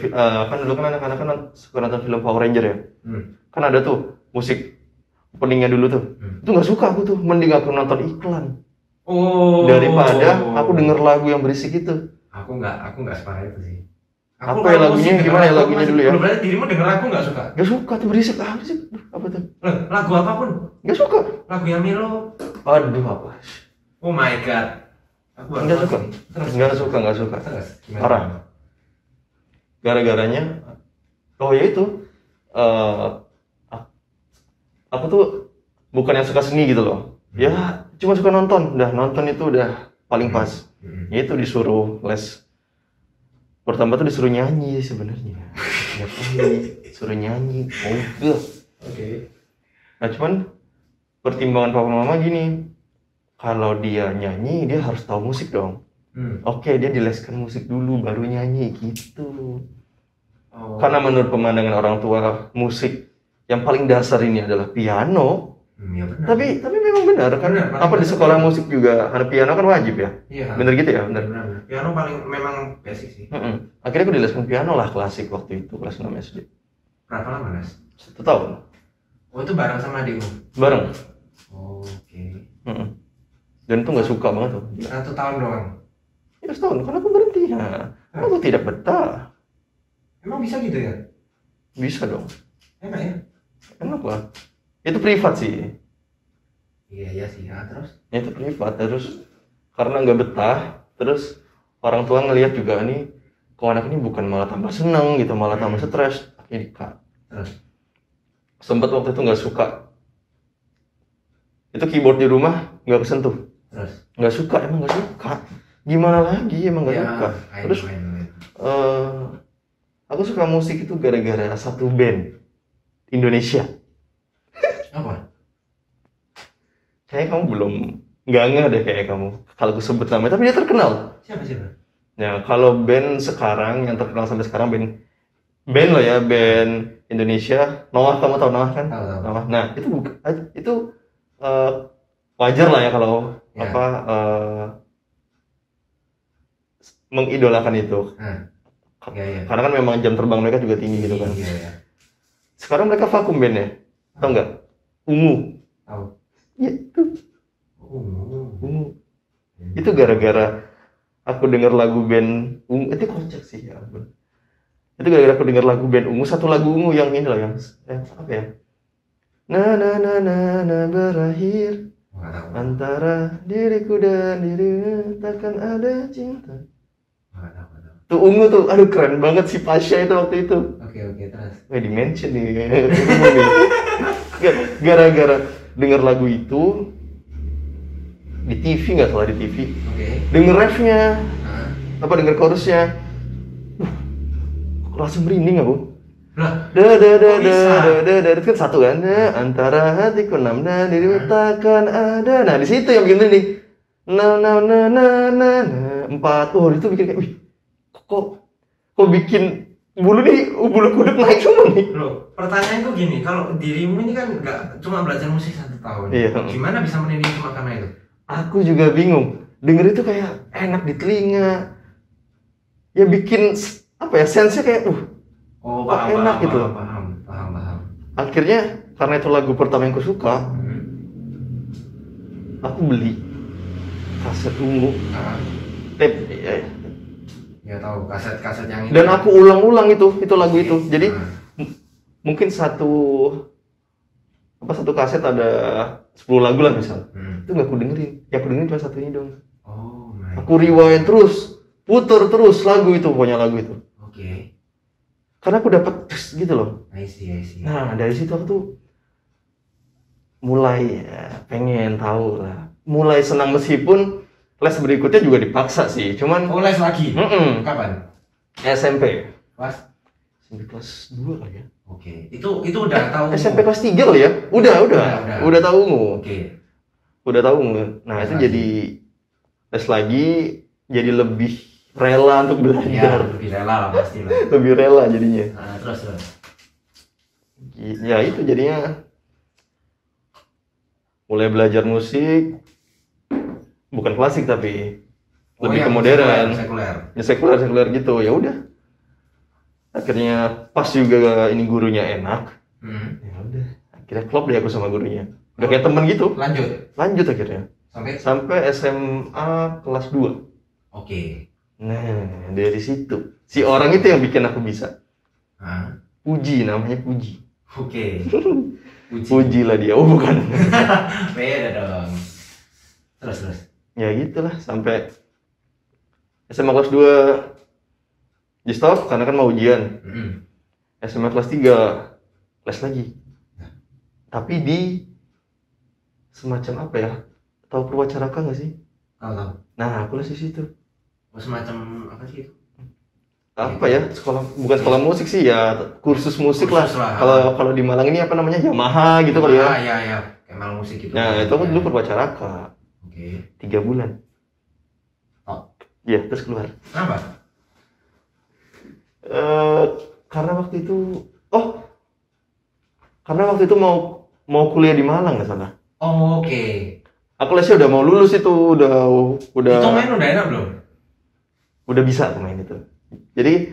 kan dulu kan anak-anak kan suka nonton film Power Ranger ya. Kan ada tuh musik openingnya dulu tuh. Itu gak suka aku tuh, mending aku nonton iklan. Oh. Daripada aku denger lagu yang berisik itu. Aku nggak separah itu sih. Apa ya lagunya, gimana ya lagunya dulu ya? Berarti dirimu denger lagu nggak suka? Gak suka tuh berisik, berisik. Apa tuh? Lagu apapun? Gak suka. Lagu yang melo? Aduh apa? Oh my god. Aku Nggak suka. Nggak suka. Terus, gimana? Parah. Gara-garanya, oh ya itu, aku tuh bukan yang suka seni gitu loh. Ya cuma suka nonton. Nonton itu udah paling pas. Ya itu disuruh les. Pertama tuh disuruh nyanyi sebenarnya. Ya suruh nyanyi. Oh Oke. Nah cuman pertimbangan papa mama gini. Kalau dia nyanyi, dia harus tahu musik dong. Oke, dia dileskan musik dulu, baru nyanyi gitu. Oh. Karena menurut pemandangan orang tua, musik yang paling dasar ini adalah piano. Ya benar. Tapi memang benar kan? Benar, Apa di sekolah musik juga ada piano kan wajib ya? Iya. Bener gitu ya? Bener. Piano paling memang basic sih. Akhirnya aku dileskan piano lah klasik waktu itu, kelas 6 SD. Berapa lama, Mas? 1 tahun. Oh, itu bareng sama adikmu? Bareng. Oke. Dan itu nggak suka banget tuh. 1 tahun doang? Ya 1 tahun, karena aku berhenti. Aku tidak betah. Emang bisa gitu ya? Bisa dong. Enak ya? Enak lah. Itu privat sih. Iya sih. Nah, terus? Ya, itu privat. Terus karena nggak betah, terus orang tua ngelihat juga nih, kok anak ini bukan malah tambah seneng gitu, malah tambah stres. Akhirnya di-cut. Terus? Sempet waktu itu nggak suka. Itu keyboard di rumah nggak kesentuh. Terus? Nggak suka, emang nggak suka. Gimana lagi, emang nggak suka. Terus aku suka musik itu gara-gara satu band Indonesia. Apa? Kayaknya kamu nggak deh kayak kamu kalau aku sebut namanya, tapi dia terkenal. Siapa? Ya kalau band sekarang yang terkenal sampai sekarang, band loh ya, band Indonesia, Noah, kamu tahu Noah kan? Tahu. Noah. Nah itu wajar lah ya kalau Ya. Mengidolakan itu. Ya. Karena kan memang jam terbang mereka juga tinggi gitu kan. Iya. Sekarang mereka vakum bandnya, tau nggak? Ungu. Tahu. Ya itu Ungu. Itu gara-gara aku dengar lagu band Ungu, itu kocak sih ya ampun. Itu gara-gara aku dengar lagu band Ungu, satu lagu Ungu yang ini loh, yang apa ya? Na berakhir antara diriku dan dirimu, takkan ada cinta. Tuh Ungu tuh, aduh keren banget si Pasha itu waktu itu. Oke, terus. Dimension nih. Gara-gara dengar lagu itu di TV, nggak salah di TV. Oke. Denger refnya, denger chorusnya, langsung merinding aku. Lah, Itu kan satu kan, antara hatiku enam dan dirimu takkan ada. Nah di situ yang bikin merinding. Empat. Oh itu bikin kayak, wih, kok bikin bulu kuduk naik semua nih. Loh, pertanyaanku gini, kalau dirimu ini kan nggak cuma belajar musik 1 tahun. Iya. Gimana bisa merinding cuma karena itu? Aku juga bingung. Denger itu kayak enak di telinga. Ya bikin apa ya, sense-nya kayak enak gitu loh. Paham. Akhirnya karena itu lagu pertama yang aku suka, aku beli kaset Ungu, tape Ya tahu kaset yang ini. dan aku ulang-ulang itu lagu itu. Jadi mungkin satu kaset ada 10 lagu lah misal. Itu nggak aku dengerin. Yang aku dengerin cuma satu ini dong. Oh Aku rewind terus, puter terus lagu itu, pokoknya lagu itu. Oke. Karena aku dapat gitu loh. I see. Nah dari situ aku tuh mulai pengen tahu lah, mulai senang, meskipun les berikutnya juga dipaksa sih, cuman les lagi? Kapan? SMP Pas? SMP kelas 2 kali ya. Oke, itu udah tahu. SMP kelas 3 kali ya. Udah tahu Ungu. Oke. Udah tahu Ungu. Nah, itu jadi les lagi, jadi lebih rela untuk Ya, belajar. lebih rela lah pasti lah. Lebih rela jadinya. Nah, terus. Ya itu jadinya mulai belajar musik, bukan klasik tapi lebih ke modern. Sekuler gitu. Ya udah. Akhirnya pas juga ini gurunya enak. Ya udah. Akhirnya klop deh aku sama gurunya. Udah kayak temen gitu. Lanjut akhirnya. Sampai SMA kelas 2. Oke. Nah, dari situ. Si orang itu yang bikin aku bisa. Puji, namanya Puji. Oke. Puji lah dia. Oh, bukan. Beda dong. Terus. Ya gitulah sampai SMA kelas 2 di stop karena kan mau ujian. SMA kelas 3 les lagi. Tapi di semacam apa ya? Tahu Purwacaraka nggak sih? Tahu. Nah, aku les di situ. Semacam apa sih itu? Apa ya? Bukan sekolah musik sih ya, kursus musik lah. Kalau di Malang ini apa namanya? Yamaha gitu kali ya. Iya. Kemal musik gitu. Nah, itu aku dulu Purwacaraka. Oke. 3 bulan. Iya, terus keluar. Kenapa? Karena waktu itu mau kuliah di Malang nggak salah. Oh, oke. Aku lesnya udah mau lulus itu, udah. Itu main udah enak belum? Udah bisa aku main itu. Jadi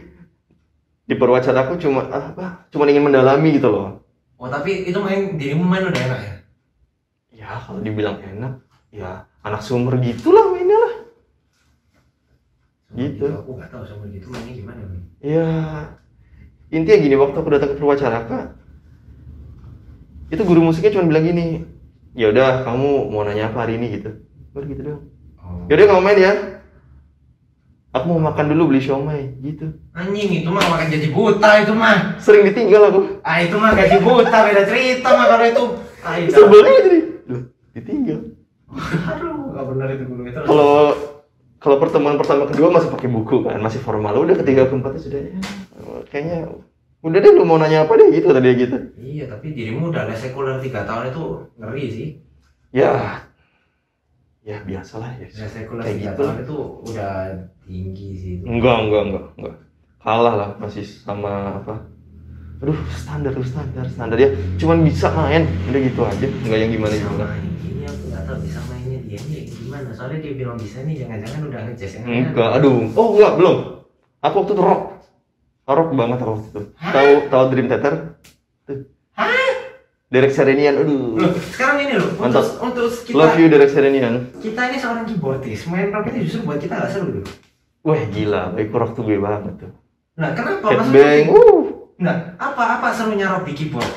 di Purwacaraka aku cuma ingin mendalami gitu loh. Oh, tapi itu dirimu main udah enak ya? Ya kalau dibilang enak, ya anak sumber gitulah mainnya lah. Gitu. Aku nggak tahu sumber gitu mainnya gimana. Ya intinya gini, waktu aku datang ke Purwacaraka, itu guru musiknya cuma bilang gini, ya udah kamu mau nanya apa hari ini gitu. Baru gitu doang. Yaudah kamu main ya. Aku mau makan dulu, beli siomay gitu. Anjing, itu mah makan gaji buta itu mah. Sering ditinggal aku. Itu mah gaji buta, beda cerita mah kalau itu. Sebelnya jadi ditinggal. Aduh, nggak benar itu guru itu. Kalau pertemuan pertama kedua masih pakai buku kan, masih formal. Udah ketiga keempatnya sudah ya, kayaknya udah deh, lu mau nanya apa deh gitu tadi gitu. Iya, tapi dirimu udah les sekuler 3 tahun itu ngeri sih. Ya ya biasalah ya. Sekuler Kayak 3 gitu. tahun itu udah tinggi sih itu. Enggak. Kalah lah masih sama apa? Aduh, standar ya. Cuman bisa main, udah gitu aja. Enggak yang gimana. Ini aku nggak tahu bisa mainnya dia ini gimana. Soalnya dia bilang bisa nih, jangan-jangan udah ngejazz ya. Enggak, aduh. Oh, enggak, belum. Aku waktu itu rock banget aku waktu itu. Tahu Dream Theater? Derek Serenian, aduh. Loh, sekarang ini loh, Mantap. untuk kita, Love you Derek Serenian. kita ini seorang keyboardis, main rock itu justru buat kita nggak seru loh. Wah gila, baik rock tuh gue banget tuh. Nah, kenapa? Headbang, Nah, apa serunya rock di keyboard?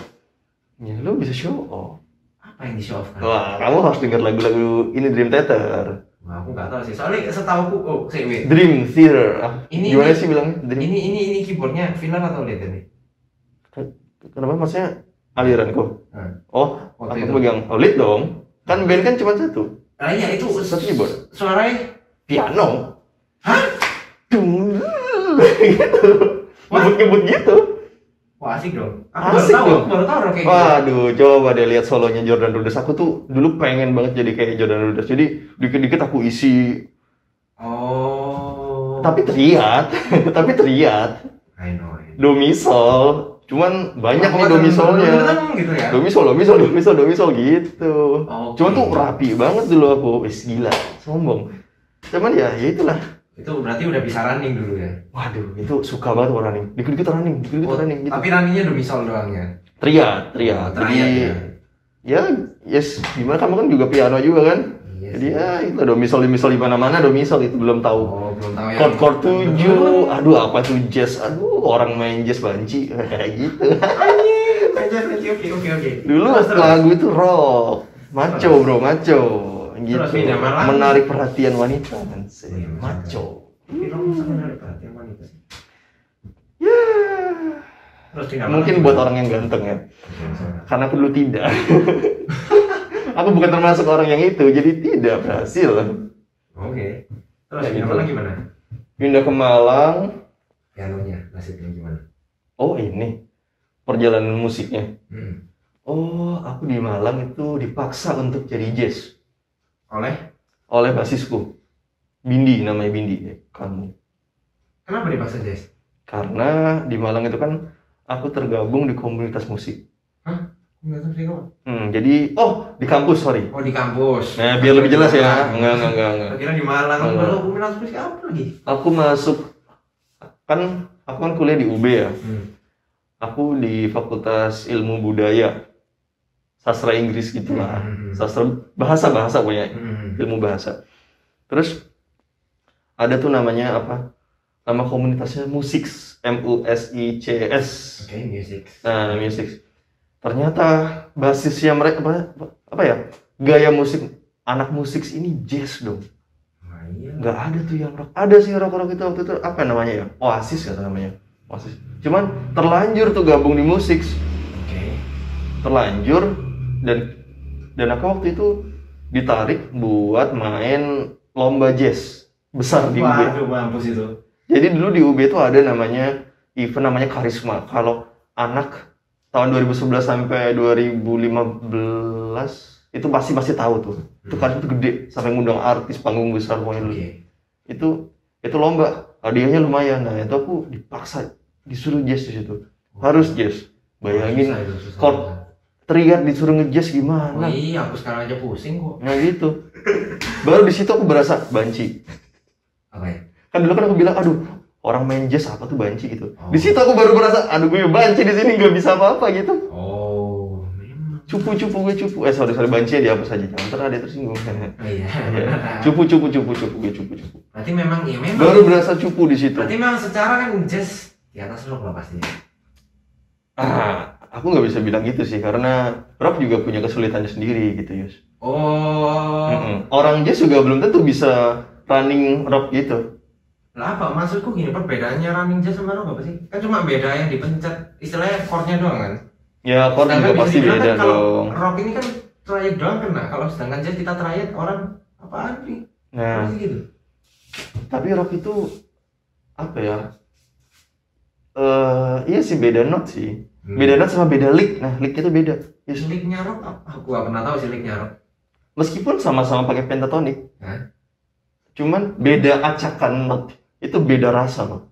Ya lu bisa show off. Apa yang di show off kan? Wah, kamu harus dengar lagu-lagu ini Dream Theater. Wah, aku nggak tahu sih. Soalnya setahuku, wait. Dream Theater. Gimana ini, sih bilangnya? Ini keyboardnya filler atau lead ini? Kenapa maksudnya aliranku? Oh, Waktu aku itu. pegang lead dong. Kan band kan cuma satu. Nah, iya itu Satu keyboard. suaranya. Piano. Hah? Dung. Gitu. Ngebut-ngebut gitu. Wah, asik dong. Asik dong. Aku baru tahu rock kayak gitu. Waduh, coba deh lihat solonya Jordan Rudess. Aku tuh dulu pengen banget jadi kayak Jordan Rudess. Jadi dikit-dikit aku isi. Oh. Tapi teriak. I know. Do misol. Cuman banyak nih do misolnya. Gitu ya. Do misol gitu. Oke. Cuman tuh rapi banget dulu aku. Wis gila, sombong. Cuman ya itulah. Itu berarti udah bisa running dulu ya. Waduh, itu suka banget running. Dikit-dikit running gitu. Tapi runningnya udah misal doang ya. Teriak. Jadi ya, yes, gimana kamu kan juga piano juga kan? Iya Jadi sih. ya itu do misol di mana-mana do misol itu belum tahu. Oh, belum tahu ya. Chord 7, aduh apa tuh jazz, aduh orang main jazz banci kayak gitu. Oke. Dulu lagu itu rock, maco bro, maco, gitu. Terus pindah malah. Menarik perhatian wanita kan sih, Iya, maco. Tapi rock sangat menarik perhatian wanita sih. Ya, Terus pindah mungkin malah. buat orang yang ganteng ya, karena aku dulu tidak. Aku bukan termasuk orang yang itu, jadi tidak berhasil. Oke. Terus Kayak pindah gitu. malah gimana? Pindah ke Malang, Pianonya nasibnya gimana? oh ini perjalanan musiknya. Hmm. Oh, aku di Malang itu dipaksa untuk jadi jazz Oleh basisku. Bindi, namanya Bindi. Kamu. kenapa dipaksa jazz? Karena di Malang itu kan aku tergabung di komunitas musik. Enggak tahu sih kok. Jadi, di kampus, sorry. Oh, di kampus. Nah, biar lebih jelas ya. Enggak. Kira di Malang. Enggak. Kalau komunitas musik apa lagi? Aku masuk, aku kan kuliah di UB ya. Aku di Fakultas Ilmu Budaya. Sastra Inggris gitulah. Sastra bahasa punya. Ilmu bahasa. Terus ada tuh namanya apa? Nama komunitasnya Musiks, MUSICS. Oke, music. Nah, Musiks. Ternyata basisnya mereka apa ya? Gaya musik anak musik ini jazz dong. Nah, iya. Nggak ada tuh yang rock. Ada sih rock itu waktu itu apa namanya ya? Oasis kata namanya. Oasis. Cuman terlanjur tuh gabung di musik. Oke. Terlanjur dan aku waktu itu ditarik buat main lomba jazz besar di UB. Waduh, mampus itu. Jadi dulu di UB itu ada namanya event namanya Karisma. Kalau anak tahun 2011 sampai 2015 itu pasti tahu tuh. Itu Karisma itu gede sampai ngundang artis panggung besar pokoknya dulu. Itu lomba, hadiahnya lumayan. Nah, itu aku dipaksa disuruh jazz di situ. Harus jazz. Bayangin Susah. chord teriak disuruh ngejazz Oh gimana? iya, aku sekarang aja pusing kok. Nah gitu. Baru di situ aku berasa banci. Apa ya? Kan dulu kan aku bilang, aduh, orang main jazz apa tuh banci gitu. Oh. Di situ aku baru berasa, aduh gue banci di sini nggak bisa apa-apa gitu. Oh, memang. Cupu. Sorry banci ya dihapus aja. Jangan ntar ada tersinggung. Oh iya. Cupu gue cupu. Berarti memang. Baru berasa cupu di situ. Berarti memang secara kan jazz di atas rock lah pastinya. Aku nggak bisa bilang gitu sih karena rock juga punya kesulitannya sendiri gitu, Yus. Oh. Orang jazz juga belum tentu bisa running rock gitu. Lah apa maksudku gini, perbedaannya running jazz sama rock apa sih? Kan cuma beda yang dipencet, istilahnya chordnya doang kan? Ya, chord juga Sedangkan pasti bisa dibilang beda kan kalau dong. rock ini kan triad doang kena. Kalau sedangkan jazz kita triad orang apaan nih? Nah, Apa sih gitu? tapi rock itu apa ya? Iya sih beda note sih. Beda note sama beda lick. Nah, licknya tuh beda. Yes. Licknya rock, aku gak pernah tahu sih licknya rock. Meskipun sama-sama pakai pentatonik, Hah? cuman beda acakan not, itu beda rasa loh.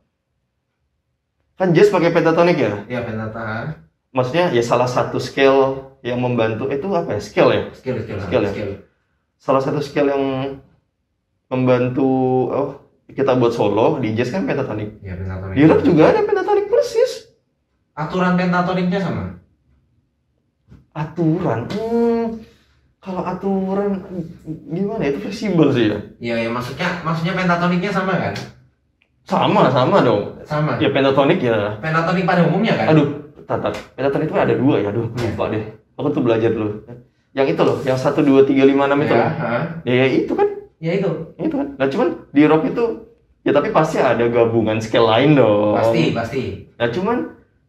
Kan jazz pakai pentatonik ya, Iya, pentatonic. maksudnya ya salah satu scale yang membantu itu apa ya, scale ya, Skill ya. salah satu scale yang membantu kita buat solo di jazz kan pentatonik. Iya, pentatonic. Di rock juga ada pentatonik persis. Aturan pentatoniknya sama. Aturan, kalau aturan gimana ya, itu fleksibel sih ya. Iya, ya maksudnya pentatoniknya sama kan? Sama dong. Sama. Ya pentatonik ya. Pentatonik pada umumnya kan? Aduh, pentatonik itu ada 2 ya. Aduh, lupa deh. Aku tuh belajar dulu. Yang itu loh, yang 1 2 3 5 6 itu. Ya, Loh. Ya itu kan. Ya itu. Itu kan. Nah, cuman di rock itu ya tapi pasti ada gabungan scale lain dong. Pasti. Nah, cuman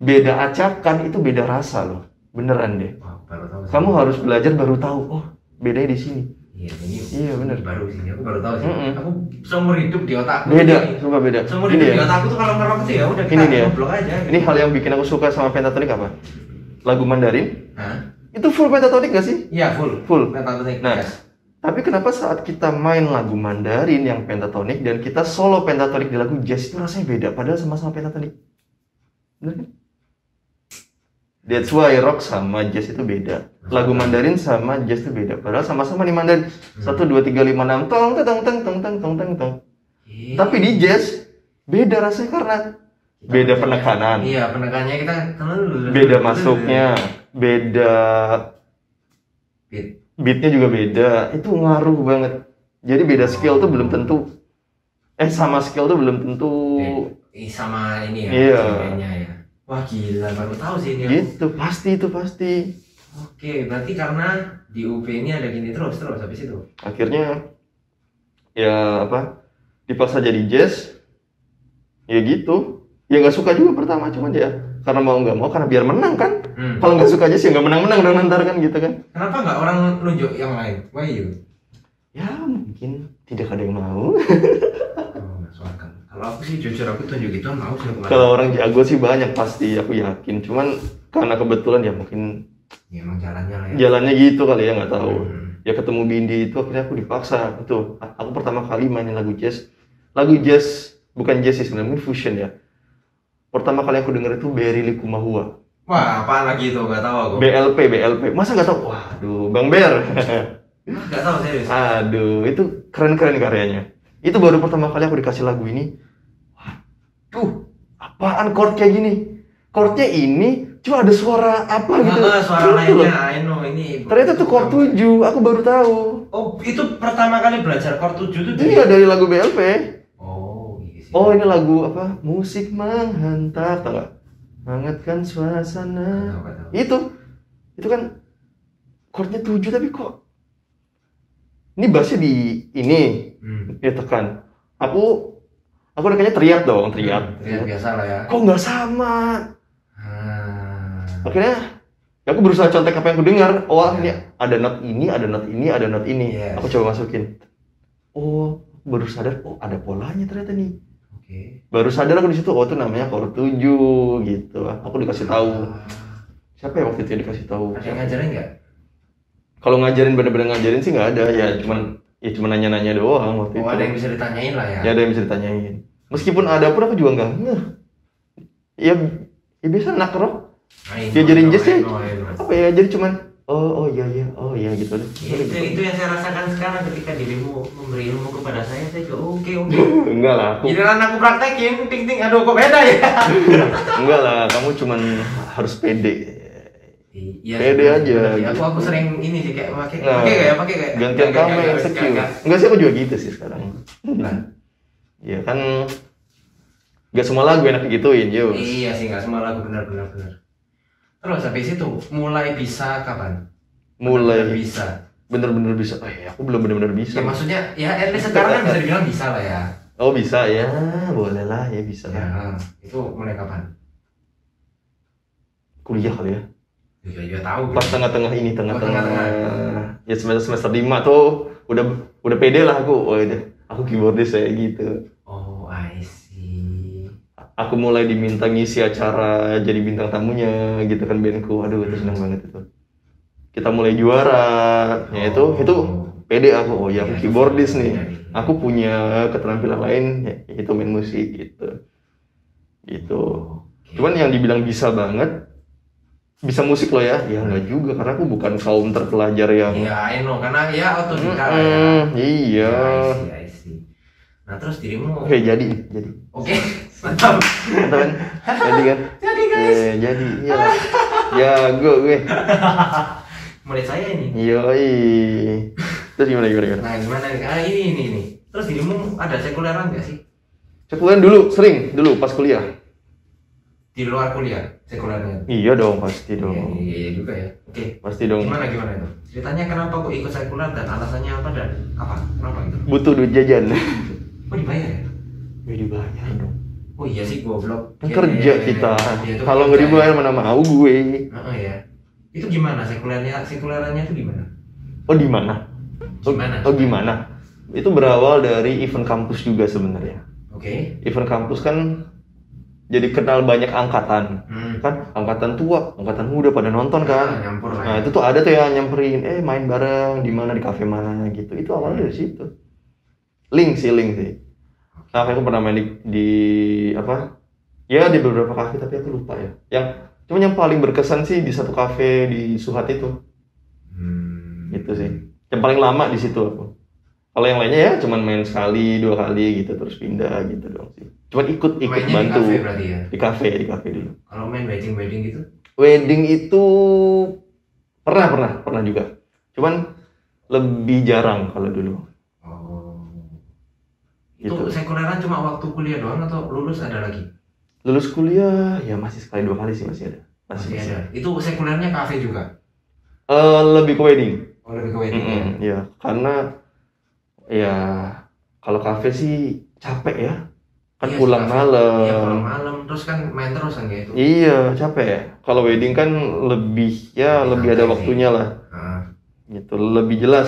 beda acakan itu beda rasa loh. Beneran deh. Wah, baru tahu. Kamu harus belajar baru tahu. Oh, bedanya di sini. Iya, bener. Baru sih, aku baru tahu sih. Aku seumur hidup di otakku. Beda, ini. suka beda. Seumur Ini hidup ya. di otakku tuh kalau ngerok itu ya udah Ini dia. goblok aja. Ini hal yang bikin aku suka sama pentatonik apa? Lagu Mandarin. Hah? Itu full pentatonik gak sih? Iya, full. Full. Pentatonik. Nah, yes. tapi kenapa saat kita main lagu Mandarin yang pentatonik dan kita solo pentatonik di lagu jazz itu rasanya beda, padahal sama-sama pentatonik. Bener kan? That's why rock sama jazz itu beda. Lagu Mandarin sama jazz itu beda, padahal sama-sama di Mandarin. 1 2 3 5 6 tong tong tong tong tong tong tong tong. Tapi di jazz beda rasanya karena beda penekanan. Iya, penekanannya kita Beda masuknya, beda beatnya juga beda. Itu ngaruh banget. Jadi beda skill tuh belum tentu sama skill tuh belum tentu sama ini ya. Iya. Ya. Wah, gila, baru tahu sih ini. Gitu, itu pasti. Oke, berarti karena di UP ini ada gini terus habis itu. Akhirnya ya dipaksa jadi jazz. Ya gitu. Ya nggak suka juga pertama, cuman ya karena mau nggak mau, karena biar menang kan. Kalau nggak suka jazz ya nggak menang dong ntar kan gitu kan. Kenapa nggak orang nunjuk yang lain? Why you? Ya mungkin tidak ada yang mau. Kalau aku sih jujur aku tunjuk itu mau sih. Kalau orang jago sih banyak pasti, aku yakin. Cuman karena kebetulan ya mungkin ya emang jalannya lah ya. Jalannya gitu kali ya, nggak tahu. Ya ketemu Bindi itu akhirnya aku dipaksa. Itu aku pertama kali mainin lagu jazz. Lagu jazz bukan jazz sih sebenarnya, fusion ya. Pertama kali aku denger itu Berry Likumahua. Wah, apaan lagi itu? Gak tahu aku. BLP. Masa nggak tahu? Waduh, Bang Ber. Gak tahu serius. Aduh, itu keren-keren karyanya. Itu baru pertama kali aku dikasih lagu ini. Waduh, apaan chord kayak gini? Chordnya ini cuma ada suara apa gitu. Suara lainnya, I know ini. Ternyata tuh chord 7, aku baru tahu. Oh, itu pertama kali belajar chord 7 tuh dari... Iya, dari lagu BLP. Oh, iya sih. Oh, ini lagu apa? Musik menghantar, tau gak? Hangatkan suasana. Itu kan chordnya 7 tapi kok ini bassnya di ini dia tekan. Aku udah kayaknya teriak Teriak biasa lah ya. Kok nggak sama? Akhirnya ya aku berusaha contek apa yang aku dengar. Ini ada not ini, ada not ini, ada not ini. Yes. Aku coba masukin. Baru sadar ada polanya ternyata nih. Oke. Baru sadar aku di situ, itu namanya chord 7 gitu. Aku dikasih tahu. Siapa ya waktu itu dikasih tahu? Ada yang ngajarin nggak? Kalau ngajarin bener-bener ngajarin sih nggak ada, ya cuman nanya-nanya doang waktu itu. Ada yang bisa ditanyain lah ya. Ya ada yang bisa ditanyain. Meskipun ada pun aku juga nggak ngeh. Ya biasa anak rock. Diajarin jazz ya. Apa ya? Jadi cuman oh iya gitu deh. Itu yang saya rasakan sekarang ketika dirimu memberi ilmu kepada saya juga oke. Enggak lah. Giliran aku praktekin, ting aduh kok beda ya. Enggak lah, kamu cuman harus pede. Iya, pede aja. Gitu. Aku sering ini sih kayak pakai kayak gantian kamu yang insecure. Enggak sih, aku juga gitu sih sekarang. Ya kan enggak semua lagu enak digituin, yo. Iya sih, enggak semua lagu benar. Terus habis itu mulai bisa kapan? Mulai bisa. Bener-bener bisa. Aku belum bener-bener bisa. Ya maksudnya ya at least sekarang kan bisa dibilang bisa lah ya. Oh, bisa ya. Boleh lah ya, bisa lah. Itu mulai kapan? Kuliah kali ya. Iya tahu. Pas tengah-tengah ini, tengah-tengah. Ya semester 5 tuh udah pede lah aku. Aku keyboardis kayak gitu. Oh, I see. Aku mulai diminta ngisi acara jadi bintang tamunya gitu kan bandku. Aduh, itu senang banget itu. Kita mulai juara. Ya itu pede aku, oh ya aku Iya, keyboardis nih, iya. aku punya keterampilan lain yaitu main musik gitu. Cuman yang dibilang bisa banget, bisa musik loh ya nggak juga, karena aku bukan kaum terpelajar yang Iya, I know, karena ya otodidak ya. iya. I see. Nah terus dirimu, Oke, jadi oke, mantap. mantap kan, jadi kan, Jadi guys, jadi iya, ya gue mulai saya ini. yoi. Terus gimana? Nah gimana nih? Ini. Terus dirimu ada sekuleran nggak sih? Sekuleran dulu, sering dulu pas kuliah. Di luar kuliah, sekulernya? Iya dong, pasti dong. Iya juga ya. Oke. Pasti dong. Gimana itu? Ceritanya kenapa kok ikut sekuler dan alasannya apa dan apa? Kenapa gitu? Butuh duit jajan. Oh dibayar ya? Ya dibayar dong. Oh iya sih goblok. Kan Iya, kerja iya. kita. Iya, itu Kalau kerja, nggak dibayar ya. mana mau gue. Ya. Itu gimana sekulerannya itu gimana? Oh di mana? Gimana? Oh gimana? Itu berawal dari event kampus juga sebenarnya. Oke. Event kampus kan jadi kenal banyak angkatan. Kan angkatan tua, angkatan muda pada nonton kan. Nyampur lah. Nah, itu tuh ada tuh yang nyamperin, main bareng di mana, di kafe mana gitu. Itu awalnya dari situ. Link sih. Nah, aku pernah main di apa? Ya di beberapa kafe tapi aku lupa ya. Yang paling berkesan sih di satu kafe di Suhat itu. Itu sih. Yang paling lama di situ aku. Kalau yang lainnya ya cuman main sekali, 2 kali gitu terus pindah gitu dong sih. Cuman ikut Mainnya bantu. di kafe berarti ya? Di kafe dulu. Kalau main wedding gitu? Wedding itu pernah juga. Cuman lebih jarang kalau dulu. Oh. Gitu. Itu sekuleran cuma waktu kuliah doang atau lulus ada lagi? Lulus kuliah ya masih sekali 2 kali sih masih ada. Masih ada. Itu sekulernya kafe juga? Lebih ke wedding. Oh lebih ke wedding ya? Iya, karena ya kalau kafe sih capek ya. Kan Iya, pulang kafe. malam. Iya pulang malam terus kan main terus kan gitu. Iya, capek ya. Kalau wedding kan lebih ada waktunya lah. Gitu, lebih jelas.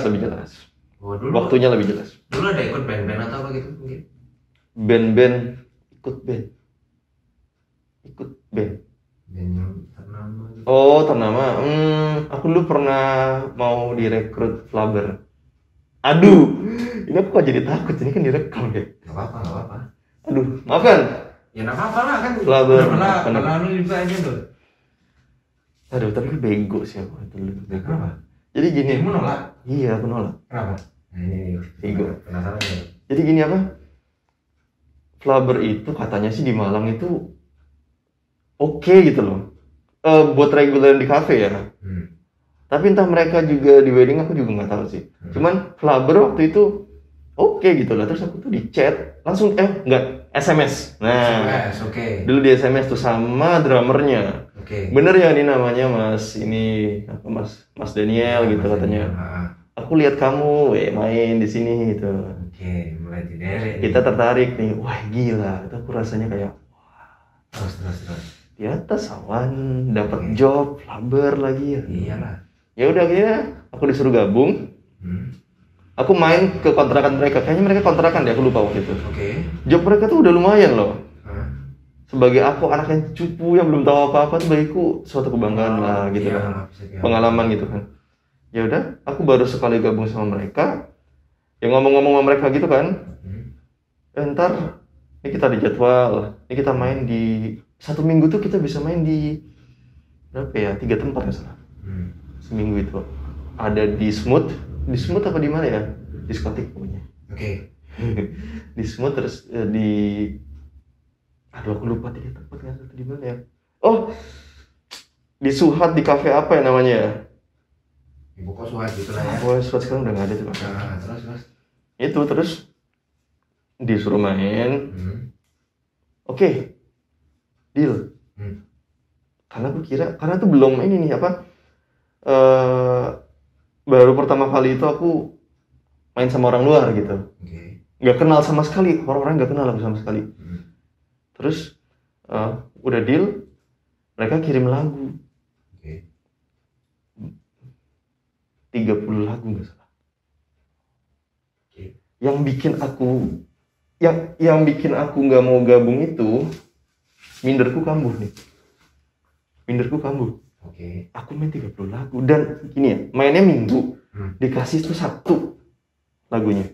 Oh, dulu, Waktunya lebih jelas. Dulu ada ikut band-band atau apa gitu mungkin? Band. Ikut band. Band yang ternama gitu. Oh, ternama. Aku dulu pernah mau direkrut Flubber. Aduh, ini aku kok jadi takut, ini kan direkam ya. Gak apa-apa. Aduh, maafkan. Ya gak apa-apa lah kan. Flubber. Berlalu juga aja tuh. Aduh, tapi bego sih aku dulu. Kenapa? Jadi gini. Kamu nolak? Iya, aku nolak. Kenapa? Nah ini Bego. penasaran ya. Jadi gini apa? Flubber itu katanya sih di Malang itu oke gitu loh. Buat reguler di kafe ya. Tapi entah mereka juga di wedding aku juga nggak tahu sih. Cuman Flubber waktu itu oke gitu lah. Terus aku tuh di chat langsung nggak SMS. Nah, SMS, oke. dulu di SMS tuh sama drummernya. Oke. Bener ya ini namanya Mas Daniel gitu katanya. Aku lihat kamu main di sini gitu. Oke, mulai diderek. Kita tertarik nih. Wah gila, itu aku rasanya kayak Terus. di atas awan dapat job Flubber lagi ya. Iyalah. Ya udah akhirnya aku disuruh gabung. Aku main ke kontrakan mereka. Kayaknya mereka kontrakan deh, aku lupa waktu itu. Oke. Job mereka tuh udah lumayan loh. Sebagai aku anak yang cupu yang belum tahu apa-apa tuh bagiku suatu kebanggaan lah gitu kan. Pengalaman gitu kan. Ya udah, aku baru sekali gabung sama mereka. Ya ngomong-ngomong sama mereka gitu kan. Ntar ini kita ada jadwal. Ini kita main di 1 minggu tuh kita bisa main di berapa ya? 3 tempat nggak salah. Seminggu itu ada di Smooth apa di mana ya? Diskotik pokoknya. Oke. Di Smooth terus aku lupa 3 tempat nggak salah di mana ya? Oh, di Suhat di kafe apa ya namanya ya? Ibu kos Suhat gitu lah ya. Suhat sekarang udah nggak ada tuh. Terus. Itu terus disuruh main. Oke. Deal. Karena aku kira karena tuh belum ini nih apa? Baru pertama kali itu aku main sama orang luar gitu. Nggak kenal sama sekali, orang-orang nggak kenal aku sama sekali. Terus udah deal, mereka kirim lagu. 30 lagu nggak salah. Yang bikin aku nggak mau gabung itu minderku kambuh. Aku main 30 lagu dan gini ya, mainnya Minggu, dikasih tuh Sabtu lagunya.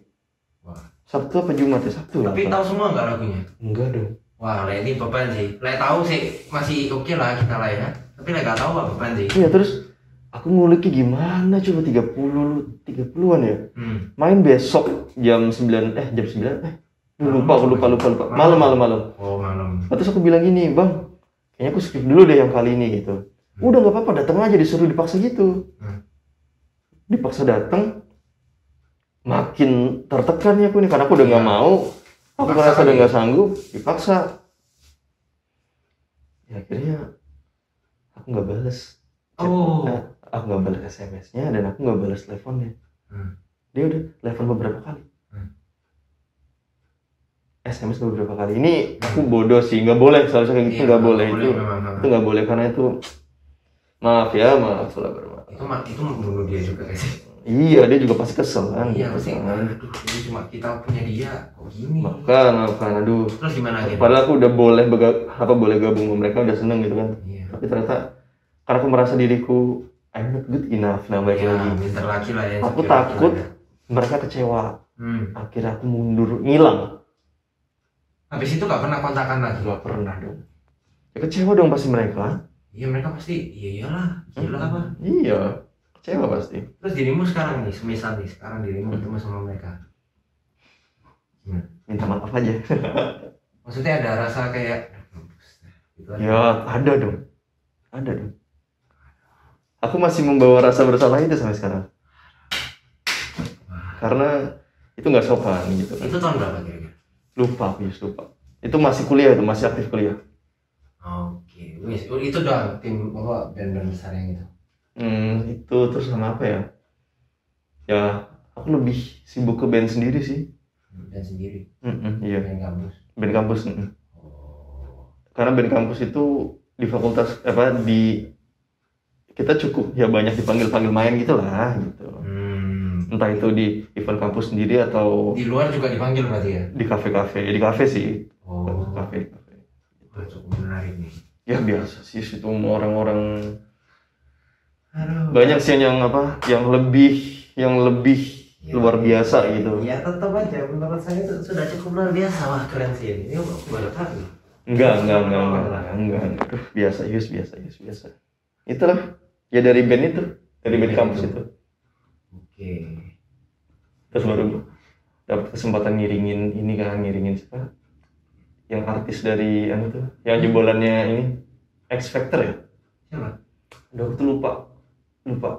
Wah. Sabtu apa Jumat ya? Sabtu. Tapi tahu semua nggak lagunya? Enggak dong. Wah, lah ini beban sih. Lah tahu sih masih oke lah kita lah ya. Tapi lah nggak tahu apa beban sih. Iya, terus aku nguliknya gimana coba 30-an ya. Main besok jam 9 jam 9 lupa. Malam. Oh, malam. Terus aku bilang gini, "Bang, kayaknya aku skip dulu deh yang kali ini gitu." Udah nggak apa-apa, datang aja, disuruh dipaksa gitu. Dipaksa datang, makin tertekan ya aku nih karena aku udah nggak mau. Aku merasa udah nggak sanggup, dipaksa. Ya akhirnya aku nggak balas. Aku nggak balas SMS-nya dan aku nggak balas teleponnya. Dia udah telepon beberapa kali. SMS beberapa kali. Ini aku bodoh sih, nggak boleh seharusnya kayak gitu, nggak boleh itu. Itu nggak boleh karena itu maaf lah bermaaf. Itu membunuh dia juga sih. Iya, dia juga pasti kesel kan. Iya, pasti. Aduh, ini cuma kita punya dia, kok gini. Maafkan, aduh. Terus gimana gitu? Padahal aku udah boleh gabung sama mereka, udah seneng gitu kan. Iya. Tapi ternyata karena aku merasa diriku I'm not good enough, baik lagi. Pintar lagi lah ya. Aku takut mereka kecewa. Akhirnya aku mundur, ngilang. Habis itu gak pernah kontakan lagi? Gak pernah dong. Ya kecewa dong pasti mereka. Iya, mereka pasti, iyalah, gila apa? Iya, kecewa pasti. Terus dirimu sekarang nih, semisal nih, sekarang dirimu ketemu sama mereka, minta maaf aja. Maksudnya ada rasa kayak gitu aja. Ya ada dong. Aku masih membawa rasa bersalah itu sampai sekarang. Karena itu nggak sopan gitu kan. Itu tahun berapa kira-kira? Lupa. Itu masih kuliah, itu masih aktif kuliah. Oke, wis itu doang tim apa band-band besar yang itu. Itu terus sama apa ya? Ya aku lebih sibuk ke band sendiri sih. Band sendiri. Iya. Band kampus. Karena band kampus itu di fakultas kita cukup ya banyak dipanggil main gitulah gitu. Entah itu di event kampus sendiri atau di luar juga dipanggil berarti ya? Di kafe sih. Kafe. Cukup menarik nih. Ya biasa sih itu orang-orang. Banyak sih yang lebih ya, luar biasa gitu. Ya tetap aja menurut saya itu sudah cukup luar biasa. Wah keren sih ini baru tahu. Enggak. Biasa. Itulah ya dari band kampus itu. Oke. Terus baru dapat kesempatan ngiringin siapa? Yang artis dari yang jebolannya ini X Factor ya? Siapa? Udah aku tuh lupa.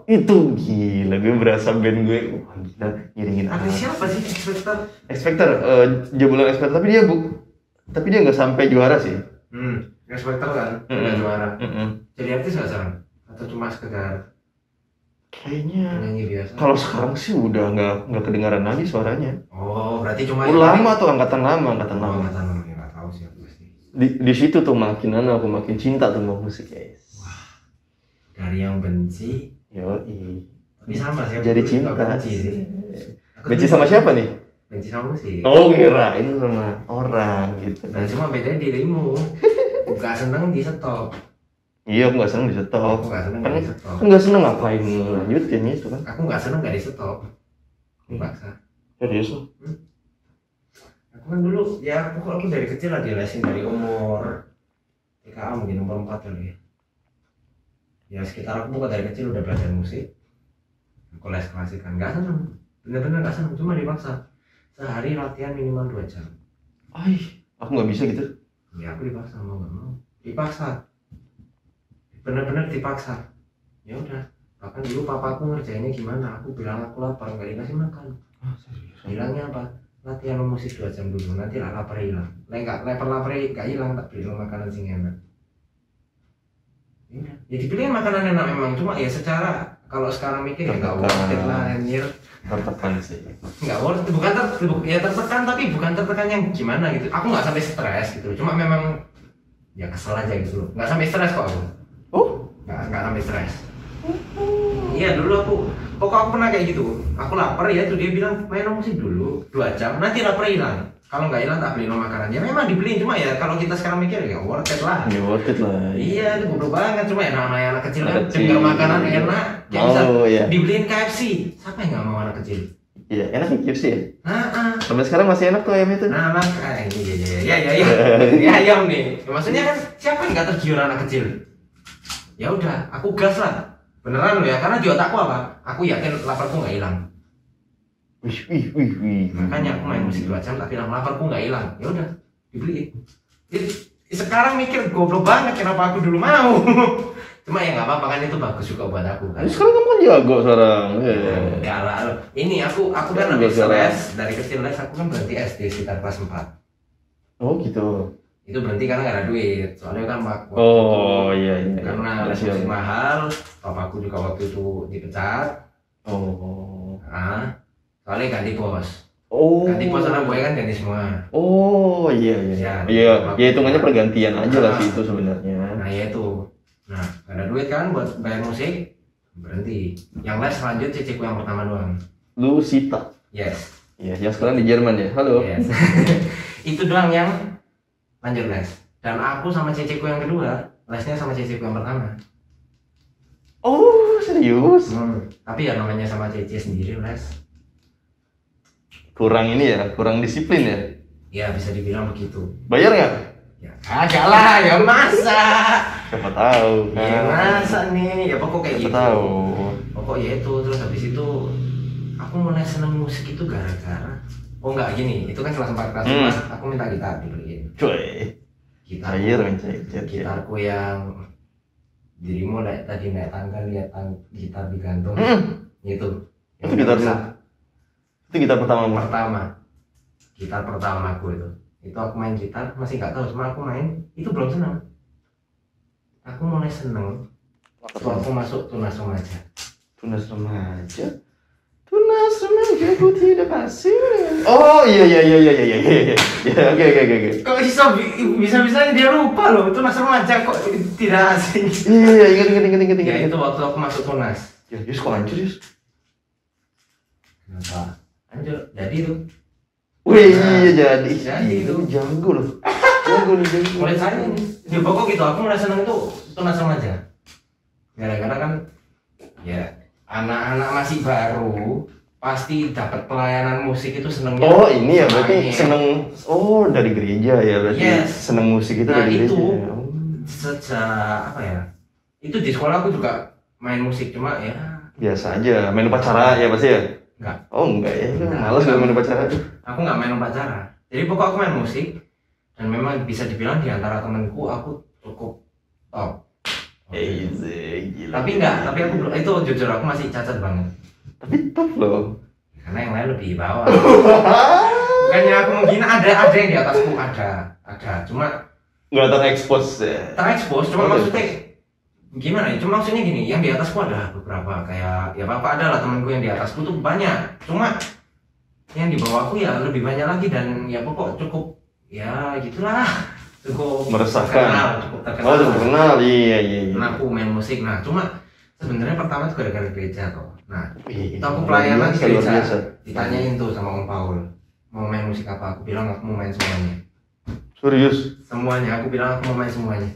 Itu gila, gue berasa band gue gila ngiringin artis siapa sih X Factor? Jebolan X Factor tapi dia nggak sampai juara sih. X Factor kan nggak juara. Jadi artis nggak sekarang? Atau cuma sekedar kayaknya nyanyi biasa? Kalau sekarang sih udah nggak kedengaran lagi suaranya. Oh berarti cuma lama tuh angkatan lama. Nggak tahu sih aku pasti. Di situ tuh aku makin cinta tuh sama musik guys. Wah, dari yang benci tapi sama sih jadi cinta. Benci sama siapa nih? Benci sama musik. Oh kirain sama orang gitu. Nah cuma bedanya dirimu nggak seneng di stop. Iya, aku nggak seneng di stop. Aku nggak seneng di stop. Aku nggak seneng ngapain lanjutin itu kan? Aku nggak seneng nggak di stop. Paksa. Serius? Aku kan dulu ya aku dari kecil lah dilesin dari umur TKA mungkin umur 4 kali ya. Ya sekitar aku dari kecil udah belajar musik. Aku les klasik kan nggak seneng. Bener-bener nggak seneng, cuma dipaksa. Sehari latihan minimal 2 jam. Aku nggak bisa gitu. Ya aku dipaksa mau nggak mau. Dipaksa. Bener-bener dipaksa. Ya udah. Bahkan dulu papaku ngerjainnya gimana? Aku bilang aku lapar nggak dikasih makan. Bilangnya apa? Latihan musik 2 jam dulu. Nanti lapar hilang. Lapar nggak hilang tak beli makanan sing enak. Ya, jadi pilihan makanan enak memang cuma ya secara kalau sekarang mikir ya nggak worth it lah anjir. Tertekan sih. Nggak worth it, tertekan tapi bukan tertekan yang gimana gitu. Aku nggak sampai stres gitu. Cuma memang ya kesel aja gitu loh. Nggak sampai stres kok aku. Nggak sampai stres. Iya dulu aku pernah kayak gitu. Aku lapar ya tuh dia bilang main musik dulu 2 jam nanti lapar hilang. Kalau nggak hilang tak beliin makanan. Ya memang dibeliin cuma ya kalau kita sekarang mikir ya worth it lah. Ya worth it lah. Iya itu bodoh banget cuma ya namanya anak kecil kan dengar makanan enak. Ya bisa dibeliin KFC. Siapa yang nggak mau anak kecil? Iya, enak nih KFC ya. Sampai sekarang masih enak tuh ayam itu. Nah, ini ya ayam nih. Maksudnya kan siapa yang nggak tergiur anak kecil? Ya udah, aku gas lah. Beneran loh ya, karena di otakku apa? Aku yakin laparku nggak hilang. Wih. Makanya aku main musik 2 jam tapi laparku nggak hilang. Ya udah, dibeliin. Jadi sekarang mikir goblok banget kenapa aku dulu mau. Cuma ya nggak apa-apa kan, itu bagus juga buat aku kan. Sekarang kamu kan jago sekarang. Enggak lah lo. Ini aku kan habis les dari kecil les, aku kan berhenti SD sekitar kelas 4. Oh gitu. Itu berhenti karena nggak ada duit. Soalnya kan oh iya. Karena les musik mahal, papaku juga waktu itu dipecat. Oh. Soalnya ganti bos. Ganti bos anak gue kan ganti semua. Oh iya. Ya hitungannya pergantian aja lah sih itu sebenarnya. Nah ya itu. Nah, gak ada duit kan buat bayar musik, berhenti. Yang les lanjut ciciku yang pertama doang. Lusita. Yes. Iya, yang sekarang di Jerman ya. Halo. Yes. Itu doang yang lanjut les. Dan aku sama ciciku yang kedua, lesnya sama ciciku yang pertama. Oh, serius? Tapi ya namanya sama cici sendiri les. Kurang ini ya, kurang disiplin ya? Ya, bisa dibilang begitu. Bayar nggak? Ya, agak lah, ya masa. Siapa tahu kan. Ya masa nih, ya pokok kayak Siapa gitu. tahu. Pokok ya itu, terus habis itu aku mulai seneng musik itu gara-gara enggak gini, itu kan kelas 4 kelas 5 aku minta gitar dibeliin. Cuy. Gitarku yang dirimu tadi naik tangga lihat gitar digantung. Itu gitar itu gitar pertama. Gitar pertama aku itu aku main gitar masih nggak tahu, cuma aku main itu belum senang. Aku mulai seneng waktu aku masuk Tunas Remaja. Tunas Remaja ku tidak kasih. Oh iya. Ya, oke. Kok bisa-bisanya dia lupa loh, Tunas Remaja kok tidak asing. Iya, ingat. Ya itu waktu aku masuk Tunas. Ya, Yus kok hancur, Yus? Kenapa? Hancur, jadi tuh. Wih, jadi itu jago loh. Jago. Mulai saya ini. Ya pokok gitu, aku mulai seneng itu Tunas Remaja. Gara-gara kan ya anak-anak masih baru pasti dapat pelayanan musik itu senengnya. Oh ini ya berarti seneng. Oh dari gereja ya berarti. Yes. Seneng musik itu dari gereja. Itu sejak apa ya? Itu di sekolah aku juga main musik, cuma ya biasa aja, main upacara ya pasti ya. Enggak. Oh enggak ya, malas kalau main upacara. Aku nggak main upacara. Jadi pokok aku main musik dan memang bisa dibilang di antara temanku aku cukup top. Gila. Tapi aku itu jujur aku masih cacat banget. Tapi top loh. Karena yang lain lebih bawah. Bukannya aku menghina, ada yang di atasku ada. Cuma nggak terekspos ya. Terekspos, cuma maksudnya gimana ya? Cuma maksudnya gini, yang di atasku ada beberapa kayak ya apa ada lah temanku yang di atasku tuh banyak. Cuma yang di bawahku ya lebih banyak lagi dan ya pokok cukup ya gitulah. Cukup meresahkan. Cukup terkenal. Iya. Nah, aku main musik. Nah, cuma sebenarnya pertama itu gara-gara gereja kok. Nah, itu aku luar pelayanan di gereja. biasa. Ditanyain tuh sama Om Paul, mau main musik apa? Aku bilang aku mau main semuanya. Serius? Semuanya, aku bilang aku mau main semuanya.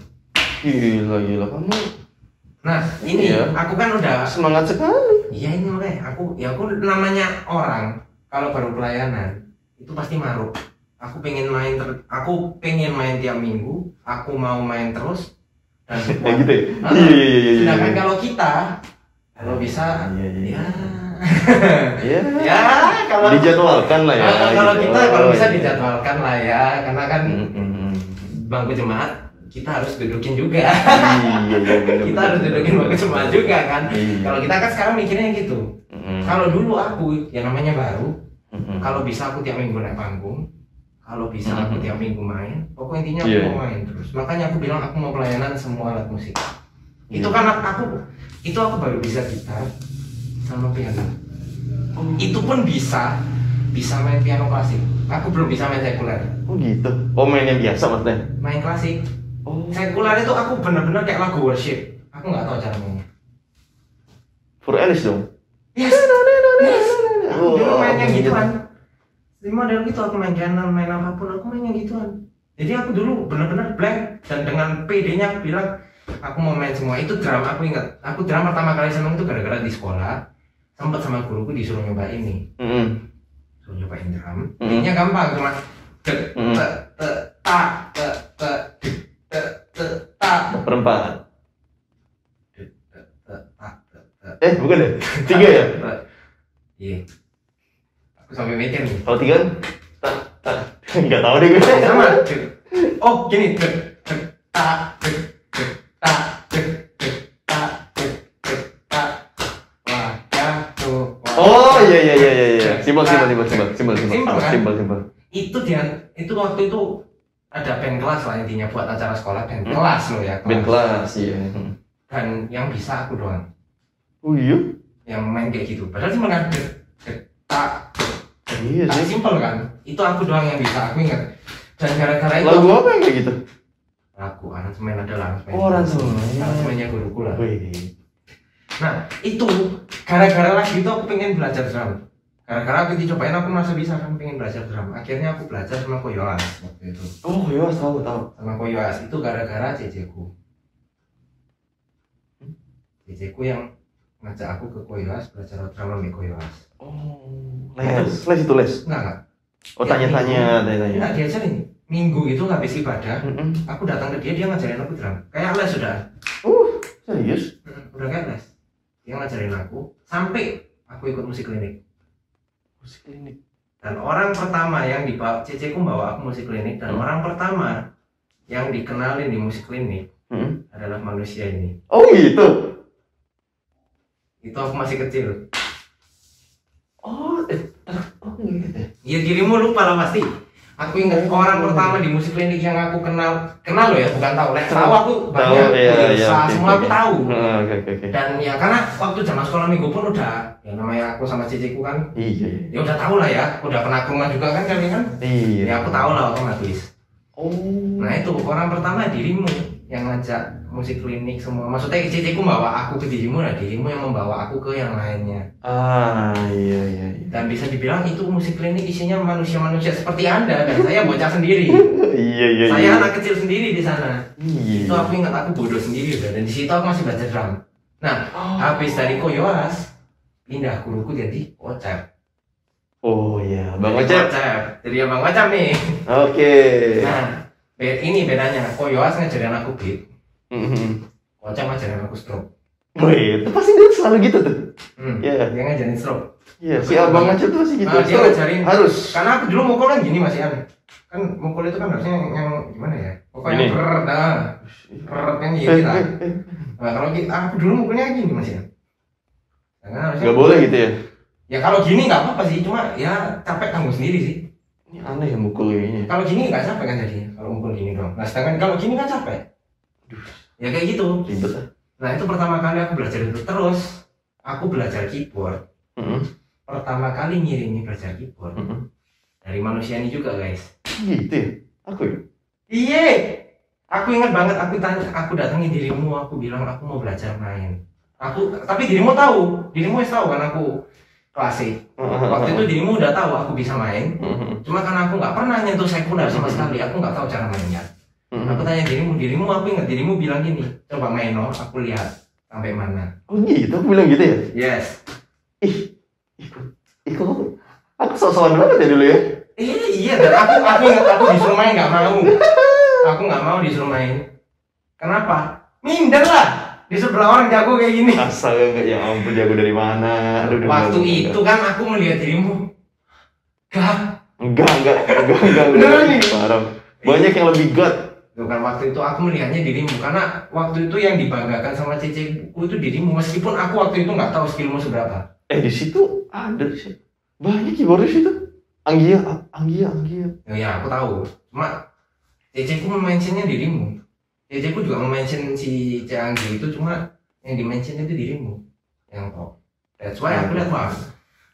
Gila kamu. Nah, ini iya. Aku kan udah semangat sekali. Iya ini makanya aku namanya orang kalau baru pelayanan itu pasti maruk. Aku pengen main tiap minggu, aku mau main terus dan kayak gitu ya? Iya. Sedangkan kalau kita bisa iya. Ya kalau dijadwalkan lah ya. Kalau gitu. kita kalau bisa dijadwalkan lah ya, karena kan bangku jemaat kita harus dudukin juga. Iya. Kita harus dudukin bangku jemaat juga kan. Kalau kita kan sekarang mikirnya gitu. Kalau dulu aku yang namanya baru, kalau bisa aku tiap minggu naik panggung. Kalau bisa aku tiap minggu main, pokoknya intinya aku mau main terus. Makanya aku bilang aku mau pelayanan semua alat musik. Itu karena aku baru bisa gitar sama piano. Itu pun bisa main piano klasik. Aku belum bisa main sekuler. Oh gitu. Oh main yang biasa maksudnya? Main klasik. Oh. Sekuler itu aku bener-bener kayak lagu worship. Aku nggak tahu cara mainnya. For Alice dong. Yes. Aku dulu main yang gituan. Di model gitu aku main piano, main apapun aku main yang gituan. Jadi aku dulu benar-benar blank dan dengan PD-nya aku bilang aku mau main semua. Itu drum, aku ingat. Aku drum pertama kali seneng itu gara-gara di sekolah. sempat sama guruku disuruh nyoba ini. Suruh nyobain drum. Beatnya gampang cuma Perempat. Bukan deh. 3 ya? Iya. Aku sampai mikir nih. Kalau 3 enggak tahu deh gue. Sama. Oh, gini. Oh iya. Simpel. Itu waktu itu ada band kelas lah intinya buat acara sekolah, band kelas loh ya. Band kelas, iya. Dan yang bisa aku doang. Oh iya? Yang main kayak gitu. Padahal cuma kan Iya sih. Simpel kan. Itu aku doang yang bisa, aku ingat. Dan gara-gara itu. Lagu apa yang kayak gitu? Lagu aransemen adalah aransemen. Oh, aransemen. Aransemennya guruku lah. Wih. Nah, itu gara-gara lagi itu aku pengen belajar drum. Gara-gara aku dicobain aku merasa bisa kan pengen belajar drum. Akhirnya aku belajar sama Koyoas waktu itu. Oh, Koyoas tahu. Sama Koyoas itu gara-gara ceceku. Ceceku yang ngajak aku ke Koyoas belajar drum sama Koyoas. Oh, les itu les. Enggak. Oh, tanya-tanya. Enggak diajarin. Minggu itu habis ibadah, aku datang ke dia ngajarin aku drum. Kayak les sudah. Serius? Udah kayak les. Dia ngajarin aku sampai aku ikut musik klinik. Dan orang pertama yang dibawa ceceku bawa aku musik klinik dan orang pertama yang dikenalin di musik klinik adalah manusia ini. Oh gitu. Itu aku masih kecil. Oh gitu ya. Iya dirimu lupa lah pasti. Aku ingat orang pertama di musik klinik yang aku kenal loh ya, bukan tahu. Tahu aku banyak, semua aku tahu. Oke. Dan ya karena waktu zaman sekolah minggu pun udah, ya namanya aku sama ciciku kan. Iya. Ya udah tahu lah ya, udah pernah ke rumah juga kan kalian kan. Iya. Ya aku tahu lah otomatis. Oh. Nah itu orang pertama dirimu yang ngajak musik klinik semua. Maksudnya ciciku bawa aku ke dirimu, nah dirimu yang membawa aku ke yang lainnya. Iya. Dan bisa dibilang itu musik klinik isinya manusia-manusia seperti Anda dan saya bocah sendiri. Iya. Saya anak kecil sendiri di sana. Iya. Itu aku ingat aku bodoh sendiri udah dan di situ aku masih belajar drum. Nah, habis dari Koyoas pindah guruku jadi Ocep. Oh iya, Bang Ocep. Jadi Bang Ocep nih. Oke. Nah, ini bedanya. Koyoas ngajarin aku beat. Ocep ngajarin aku stroke. Wih, itu pasti dia selalu gitu tuh. Dia ngajarin stroke. Iya, si Abang Ocep tuh pasti gitu. Dia ngajarin harus. Karena aku dulu mukul kan gini Mas Ian. Kan mukul itu kan harusnya yang gimana ya? Pokoknya peret kan gitu lah. Nah, kalau aku dulu mukulnya gini Mas Ian. Gak boleh gitu ya? Ya kalau gini nggak apa-apa sih, cuma ya capek tanggung sendiri sih. Ini aneh ya mukul ini. Kalau gini nggak capek kan jadinya, kalau mukul gini dong. Nah sedangkan kalau gini kan capek. Ya kayak gitu. Ribet lah. Nah itu pertama kali aku belajar itu terus aku belajar keyboard. Pertama kali ngiringi belajar keyboard dari manusia ini juga guys. Gitu ya? Aku ya? Iya. Aku ingat banget aku datangi dirimu, aku bilang aku mau belajar main. Tapi dirimu tahu kan aku klasik. Waktu itu dirimu udah tahu aku bisa main. Cuma karena aku nggak pernah nyentuh sekunder sama sekali, aku nggak tahu cara mainnya. Aku tanya dirimu aku ingat dirimu bilang gini, coba main no, aku lihat sampai mana. Oh gitu, aku bilang gitu ya? Yes. Aku sok-sokan banget ya dulu ya? Iya, dan aku ingat aku disuruh main nggak mau. Aku nggak mau disuruh main. Kenapa? Minder lah. Di sebelah orang jago kayak gini. Astaga, ya ampun, jago dari mana? Waktu itu kan aku melihat dirimu. Enggak. Beneran nih? Parah. Banyak yang lebih god. Bukan waktu itu aku melihatnya dirimu karena waktu itu yang dibanggakan sama ceceku itu dirimu meskipun aku waktu itu nggak tahu skillmu seberapa. Di situ ada sih. Banyak keyboardis itu. Anggia. Ya aku tahu. Cuma ceceku mentionnya dirimu. Ceceku juga mention si Anggi itu cuma yang dimention itu dirimu yang top. That's why aku lihat wah,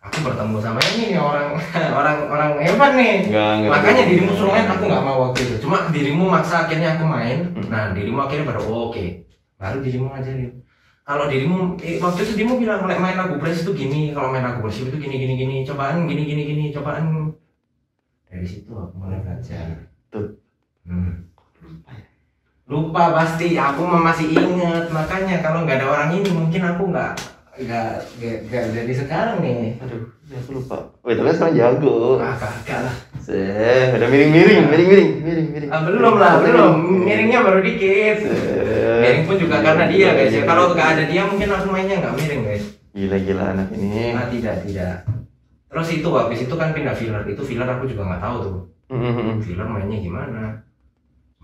aku bertemu sama ini orang hebat nih. Makanya dirimu suruh main aku nggak mau waktu itu. Cuma dirimu maksa akhirnya aku main. Nah dirimu akhirnya baru oke. Baru dirimu ngajarin. Kalau dirimu waktu itu dirimu bilang kalau main lagu brass itu gini, kalau main lagu brass itu gini, cobaan gini, cobaan. Dari situ aku mulai belajar. Tuh. Lupa pasti, aku masih inget. Makanya kalau nggak ada orang ini mungkin aku nggak Gak jadi sekarang nih. Aduh, ya aku lupa. Wih, tapi sekarang jago. Kagak lah. Udah miring. Belum. Miringnya baru dikit. Miring pun juga karena dia guys ya. Kalau nggak ada dia mungkin aku mainnya nggak miring guys. Gila anak ini. Nah, tidak. Terus itu habis itu kan pindah filler. Itu filler aku juga nggak tahu tuh. Filler mainnya gimana?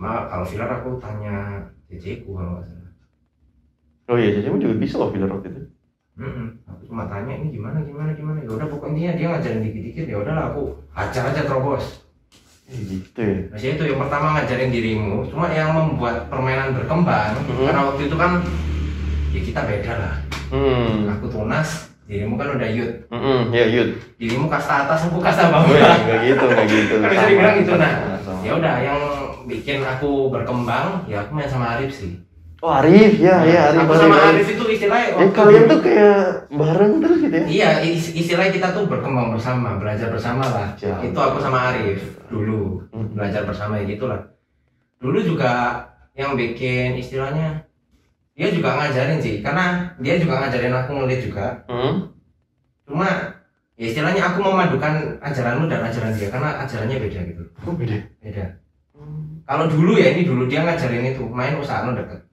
Kalau filler aku tanya ceceku kalau nggak salah. Oh iya, ceceku juga bisa loh filler waktu itu. Aku cuma tanya ini gimana. Ya udah pokoknya dia ngajarin dikit-dikit, ya udahlah aku ajar aja terobos. Gitu ya. Nah, itu yang pertama ngajarin dirimu, cuma yang membuat permainan berkembang. Karena waktu itu kan ya kita beda lah. Aku tunas, dirimu kan udah youth. Ya youth. Dirimu kasta atas, aku kasta bawah. Enggak gitu. Kan bisa dibilang gitu. Nah, ya udah yang bikin aku berkembang, ya aku main sama Arif sih. Oh Arif, ya Arif. Aku sama Arif itu istilahnya kalian tuh kayak bareng terus gitu ya? Iya, istilahnya kita tuh berkembang bersama, belajar bersama lah. Jauh. Itu aku sama Arif dulu belajar bersama ya gitulah. Dulu juga yang bikin istilahnya dia juga ngajarin sih, karena dia juga ngajarin aku ngulik juga. Cuma ya istilahnya aku memadukan ajaranmu dan ajaran dia karena ajarannya beda gitu. Oh beda. Kalau dulu ya ini dulu dia ngajarin itu main usaha deket.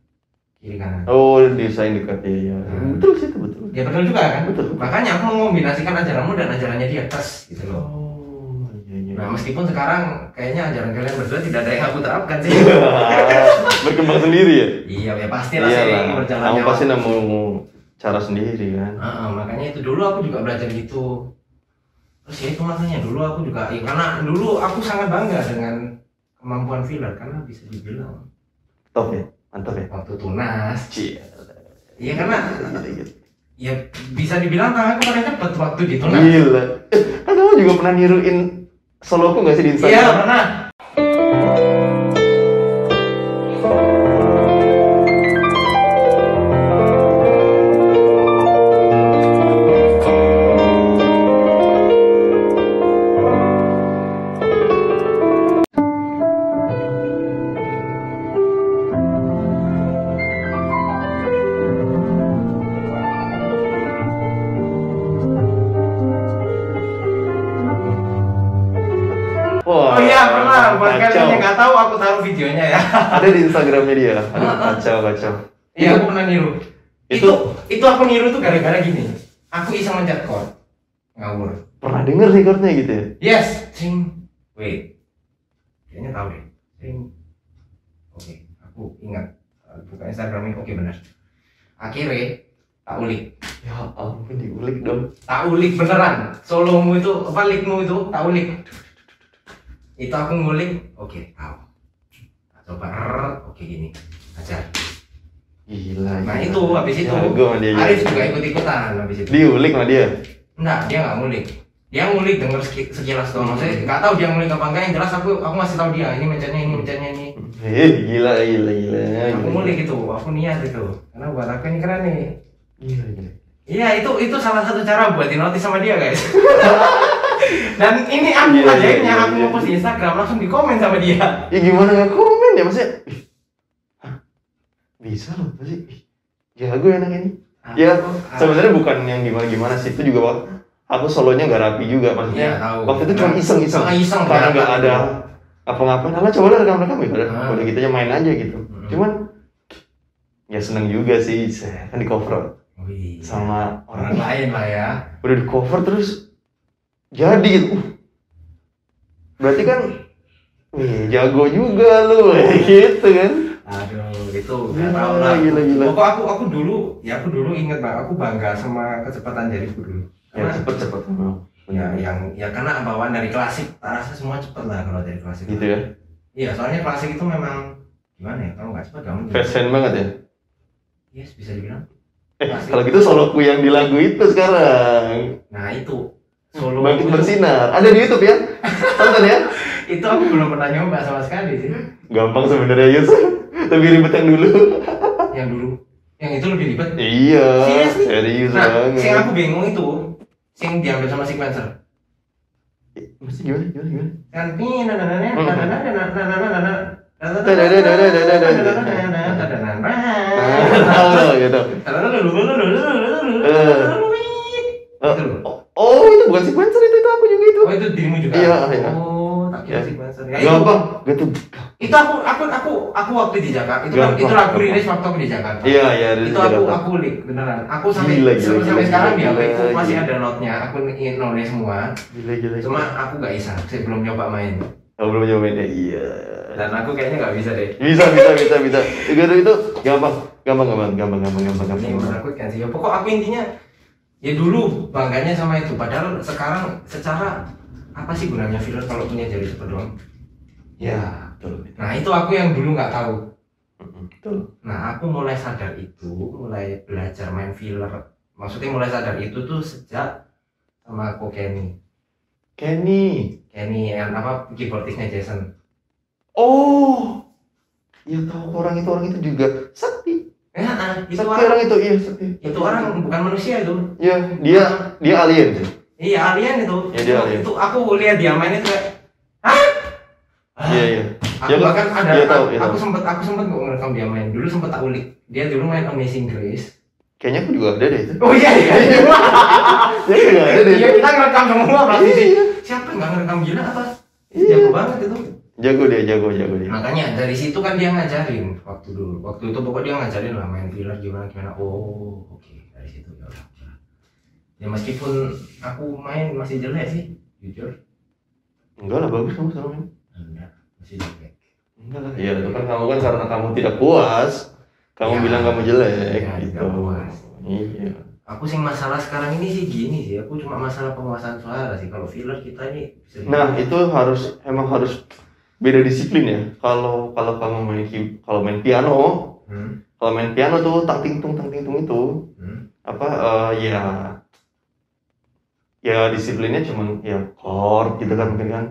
Kiri kanan. Oh, desain dekat ya. Betul sih itu betul. Ya betul juga kan? Betul. Makanya aku mengombinasikan ajaranmu dan ajarannya dia tes gitu loh. Oh, iya. Nah, meskipun sekarang kayaknya ajaran kalian berdua tidak ada yang aku terapkan sih. Berkembang sendiri ya? Iya, ya pastilah sering berjalannya. Kamu pasti nemu cara sendiri kan? Makanya itu dulu aku juga belajar gitu. Terus ya itu makanya dulu aku juga karena dulu aku sangat bangga dengan kemampuan filler karena bisa dibilang top ya? Mantap ya? waktu tunas. Iya karena Gila. ya bisa dibilang tanganku paling cepet waktu di tunas. Gila. Kan kamu juga pernah niruin soloku nggak sih di Instagram? Iya pernah. Wah, Oh iya pernah, buat kacau. kalian yang nggak tahu aku taruh videonya ya. Ada di Instagramnya dia. Aduh, kacau. Iya aku pernah niru. Itu aku niru tuh gara-gara gini. Aku iseng mencet chord. Ngawur. Pernah denger nih chordnya gitu ya? Yes, sing. Wait. Kayaknya tahu deh. Sing. Oke, aku ingat. Buka Instagramnya, oke benar. Akhirnya tak ulik. Ya ampun, diulik dong. Tak ulik beneran. Solomu itu, apa lickmu itu tak ulik. Itu aku ngulik, oke, tahu. Nah, coba oke gini. Ajar. Gila. Nah itu habis itu Jago sama dia. Arif juga ikut-ikutan habis itu. Diulik sama dia. Enggak, dia nggak ngulik. Dia ngulik denger sekilas doang. Maksudnya nggak tahu dia ngulik apa enggak. Yang jelas aku masih tahu dia. Ini mencetnya ini. Gila. Aku ngulik itu, aku niat itu. Karena buat aku ini keren nih. Gila. Iya itu salah satu cara buat di notice sama dia guys. Dan ini aku Iya, ajaibnya iya, aku iya. mau post di Instagram langsung di komen sama dia. Ya gimana nggak komen ya maksudnya? Hah? Bisa loh pasti. Jago enak ini. Ya sebenarnya bukan yang gimana sih, itu juga aku solonya nggak rapi juga maksudnya. Iya, tahu. Waktu itu cuma iseng Iseng, karena nggak kelihatan. ada apa-ngapain. Nah, coba lah rekam ya udah gitu aja main aja gitu. Cuman ya seneng juga sih, saya kan di cover Wih, sama orang lain lah ya. udah di cover terus jadi gitu. Berarti kan wih, jago juga lu gitu kan. Aduh, itu Gila, nggak tahu lah. gila. Pokok aku dulu inget banget, aku bangga sama kecepatan jariku dulu. Ya Karena cepet. ya karena bawaan dari klasik, tak rasa semua cepet lah kalau dari klasik. Gitu ya. Iya, soalnya klasik itu memang gimana ya? Kalau nggak cepet kamu. Fashion banget ya. Yes, bisa dibilang. Kalau gitu soloku yang di lagu itu sekarang. Nah itu solo Bangkit itu- Bersinar. Ada di YouTube ya? Tonton ya. Itu aku belum pernah nyoba sama sekali sih. Gampang sebenarnya Yus. Lebih ribet yang dulu. Yang dulu, yang itu lebih ribet. Iya. Serius nih? Serius Nah, banget. yang aku bingung itu, yang diambil sama sequencer. Mesti gimana? Kan Tahu gitu. aku waktu di Jakarta itu kan itu lagu rilis waktu aku di Jakarta. Iya, itu aku ulik beneran. Aku sampai sekarang di HP itu masih ada notnya. Aku ingin nulis semua. Gila. Cuma aku nggak bisa, saya belum nyoba main. Oh, belum nyoba ya. Iya. Dan aku kayaknya nggak bisa deh. Bisa. Itu gampang. Ini menakutkan sih. Ya, pokok aku intinya ya dulu bangganya sama itu. Padahal sekarang secara apa sih gunanya filler kalau punya jari cepet doang? Ya, betul. Nah itu aku yang dulu nggak tahu. Betul. Nah aku mulai sadar itu, mulai belajar main filler. Maksudnya mulai sadar itu tuh sejak sama aku Kenny yang apa keyboardisnya Jason. Oh, ya tahu orang itu juga sakti. Ya, itu sakti orang itu iya sakti. Itu orang bukan manusia itu. Iya, dia alien sih. Iya alien itu. Ya, dia alien. Itu aku lihat dia main itu kayak, hah? Iya. Aku bahkan ada, dia tahu. aku sempat nggak ngerekam dia main. Dulu sempat tak ulik. Dia dulu main Amazing Grace. Kayaknya aku juga ada deh itu. Oh iya. Dia juga ada deh. Iya kita ngerekam semua pasti sih. Iya. Siapa yang nggak ngerekam gila apa? Iya. Jago banget itu. Jago dia. Makanya dari situ kan dia ngajarin waktu dulu. Waktu itu pokoknya dia ngajarin lah main filler gimana. Oh oke. Dari situ ya udah. Ya meskipun aku main masih jelek sih, jujur. Enggak lah, bagus kamu sekarang main. Enggak, masih jelek. Enggak lah. Iya, itu kan kamu kan karena kamu tidak puas. Kamu Ya, bilang kamu jelek ya, gitu. tidak puas. Iya. Aku sih masalah sekarang ini sih gini sih, aku cuma masalah penguasaan suara sih. Kalau filler kita ini bisa Nah, itu emang harus beda disiplin ya. Kalau kamu main piano, kalau main piano tuh tang ting tung itu ya disiplinnya cuma ya chord gitu kan mungkin kan.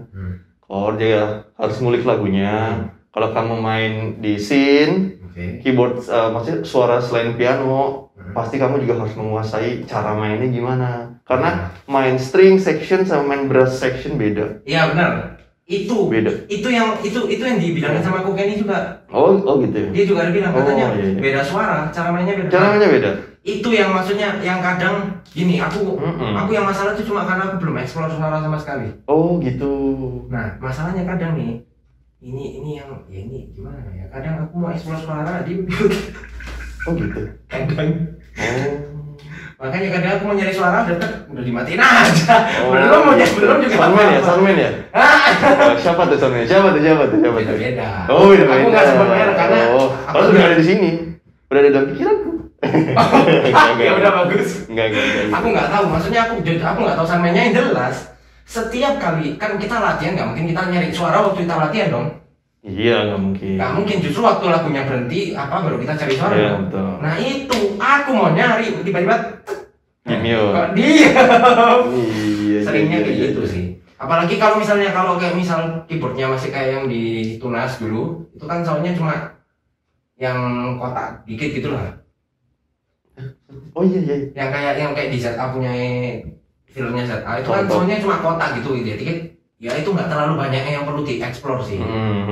Chord ya harus ngulik lagunya. Kalau kamu main di synth, keyboard maksudnya suara selain piano, pasti kamu juga harus menguasai cara mainnya gimana. Karena main string section sama main brass section beda. Iya benar. Itu beda. Itu yang dibilangin sama aku Kenny juga. Oh gitu ya. Dia juga ada bilang katanya iya. beda suara, cara mainnya beda. Cara mainnya beda. Itu yang maksudnya yang kadang gini, aku yang masalah itu cuma karena aku belum eksplor suara sama sekali. Oh gitu. Nah, masalahnya kadang nih ini yang ya ini gimana ya? Kadang aku mau eksplor suara di Oh gitu. kadang. Oh. Makanya kadang aku mau nyari suara udah dimatiin aja. Belum juga. Soundman ya? Siapa tuh soundman? Siapa tuh? Beda. Oh, beda. Aku nggak sempat bayar karena aku sudah ada di sini. Udah ada dalam pikiranku. Ya udah bagus. Enggak. Aku nggak tahu, maksudnya aku nggak tahu soundman-nya yang jelas. Setiap kali kan kita latihan, nggak mungkin kita nyari suara waktu kita latihan dong. Iya, nggak mungkin. Nggak mungkin, justru waktu lagunya berhenti baru kita cari suara. Iya, dong. betul. Nah itu aku mau nyari tiba-tiba Diam. Iya. Seringnya kayak gitu sih. Apalagi kalau kayak misal keyboardnya masih kayak yang di Tunas dulu, itu kan soundnya cuma yang kotak dikit gitu lah. Oh iya. Yang kayak di ZA punya filmnya ZA itu kan soundnya cuma kotak gitu ya dikit. Ya itu nggak terlalu banyak yang perlu dieksplor sih.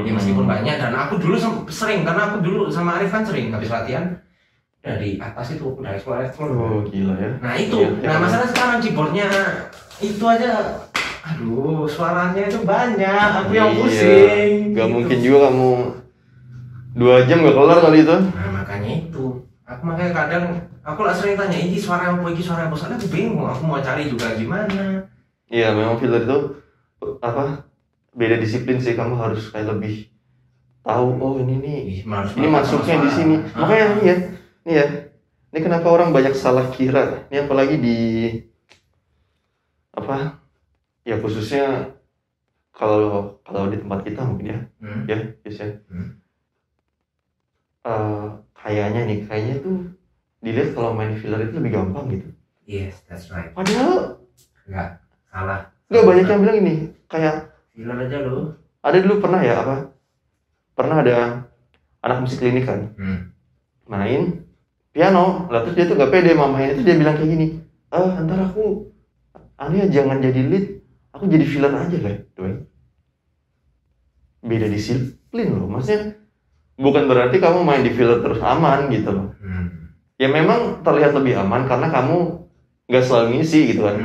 Ya meskipun banyak, dan aku dulu sering, karena aku dulu sama Arif kan sering habis latihan dari atas itu udah explore. Oh gila ya. Nah itu, masalah sekarang keyboardnya itu aja, aduh suaranya itu banyak, aku yang pusing. Gak mungkin juga kamu 2 jam gak kelar kali itu. Nah makanya itu, aku kadang aku lah sering tanya ini suara apa, soalnya aku bingung, aku mau cari juga gimana. Iya memang filler itu beda disiplin sih, kamu harus kayak lebih tahu ini masuknya di sini. Makanya ini kenapa orang banyak salah kira. Ini apalagi di ya khususnya kalau di tempat kita mungkin kayaknya tuh dilihat kalau main filler itu lebih gampang gitu. Yes, that's right. Padahal enggak salah. Enggak, banyak yang bilang ini kayak filler aja loh. Ada dulu pernah ada anak musik klinik kan main piano, lah terus dia tuh gak pede main itu, dia bilang kayak gini, ntar aku jangan jadi lead, aku jadi filler aja lah. Beda disiplin loh, maksudnya bukan berarti kamu main di filler terus aman gitu loh. Ya memang terlihat lebih aman karena kamu gak selalu ngisi gitu kan.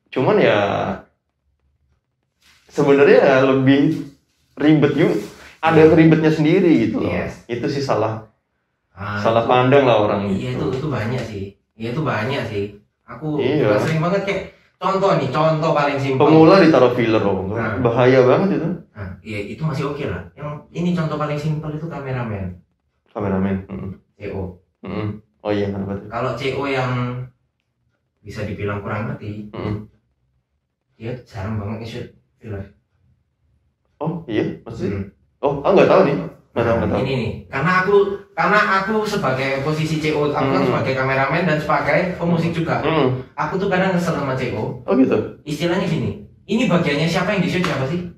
Cuman ya sebenarnya lebih ribet juga. ada ribetnya sendiri gitu loh. Yes. Itu sih salah Itu, pandang lah orang iya gitu. itu banyak sih. Iya itu banyak sih. Aku Iya. juga sering banget kayak contoh paling simpel. Pemula ditaruh filler loh, Nah. bahaya banget itu. Nah, iya itu masih oke lah. Yang ini contoh paling simpel itu kameramen, Kameramen. CO. Oh iya kenapa tuh? Kalau CO yang bisa dibilang kurang ngerti, dia jarang banget nge-shoot filler. Oh iya maksudnya? Hmm. Oh nggak tahu nih. Nggak tahu. Ini nih, karena aku sebagai posisi CO, aku kan sebagai kameramen dan sebagai pemusik juga. Aku tuh kadang kesel sama CO. Oh gitu. Istilahnya gini, ini bagiannya siapa yang di-shoot siapa sih?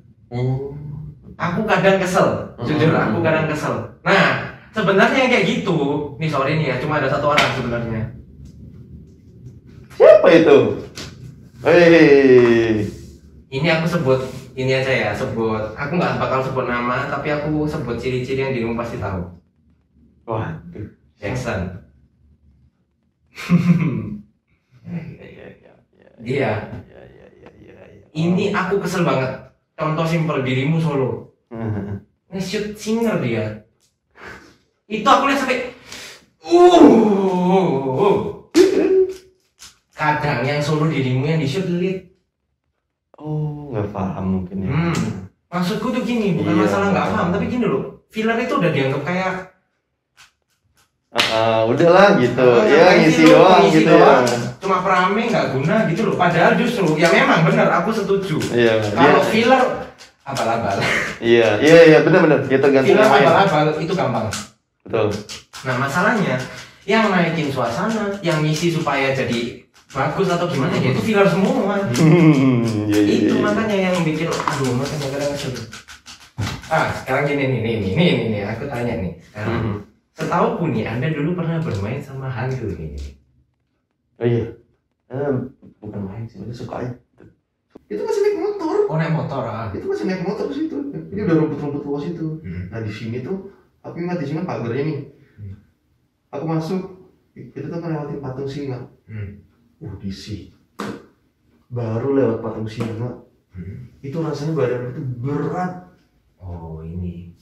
Aku kadang kesel, jujur aku kadang kesel. Nah, sebenarnya yang kayak gitu, nih sorry nih ya, cuma ada satu orang sebenarnya. Siapa itu? Hei. Ini aku sebut, ini aja ya, sebut. Aku nggak bakal sebut nama, tapi aku sebut ciri-ciri yang dirimu pasti tahu. Waduh. Jackson. Iya. Dia. Ini aku kesel banget. Contoh simpel, dirimu solo. Nge-shoot singer dia. Itu aku lihat sampai kadang yang solo dirimu yang di-shoot lead. Oh, nggak paham mungkin ya. Maksudku tuh gini, bukan Iya. masalah nggak paham, tapi gini loh, filler itu udah dianggap kayak udahlah gitu. Ya ngapain ngisi sih lu, doang ngisi gitu doang, ya. cuma perame nggak guna gitu loh. Padahal justru, ya memang benar, aku setuju. Iya. Kalau Dia- filler abal-abal, Iya, benar. Dia tergantung filler yang main. abal-abal itu gampang. Betul. Nah masalahnya, yang naikin suasana, yang ngisi supaya jadi bagus atau gimana, ya itu filler semua. Iya. Itu makanya yang bikin, aduh makanya kadang kesel. Sekarang gini nih, aku tanya nih. Sekarang, setauku nih, Anda dulu pernah bermain sama hantu nih. Oh iya. Bukan main sih, dia suka aja. Itu masih naik motor. Oh naik motor Itu masih naik motor ke situ. Ini udah rumput-rumput luas itu. Nah di sini tuh, aku ingat di sini pagarnya nih. Aku masuk, itu tuh ngelewatin patung singa. Di sini. Baru lewat patung singa. Itu rasanya badan itu berat. Oh ini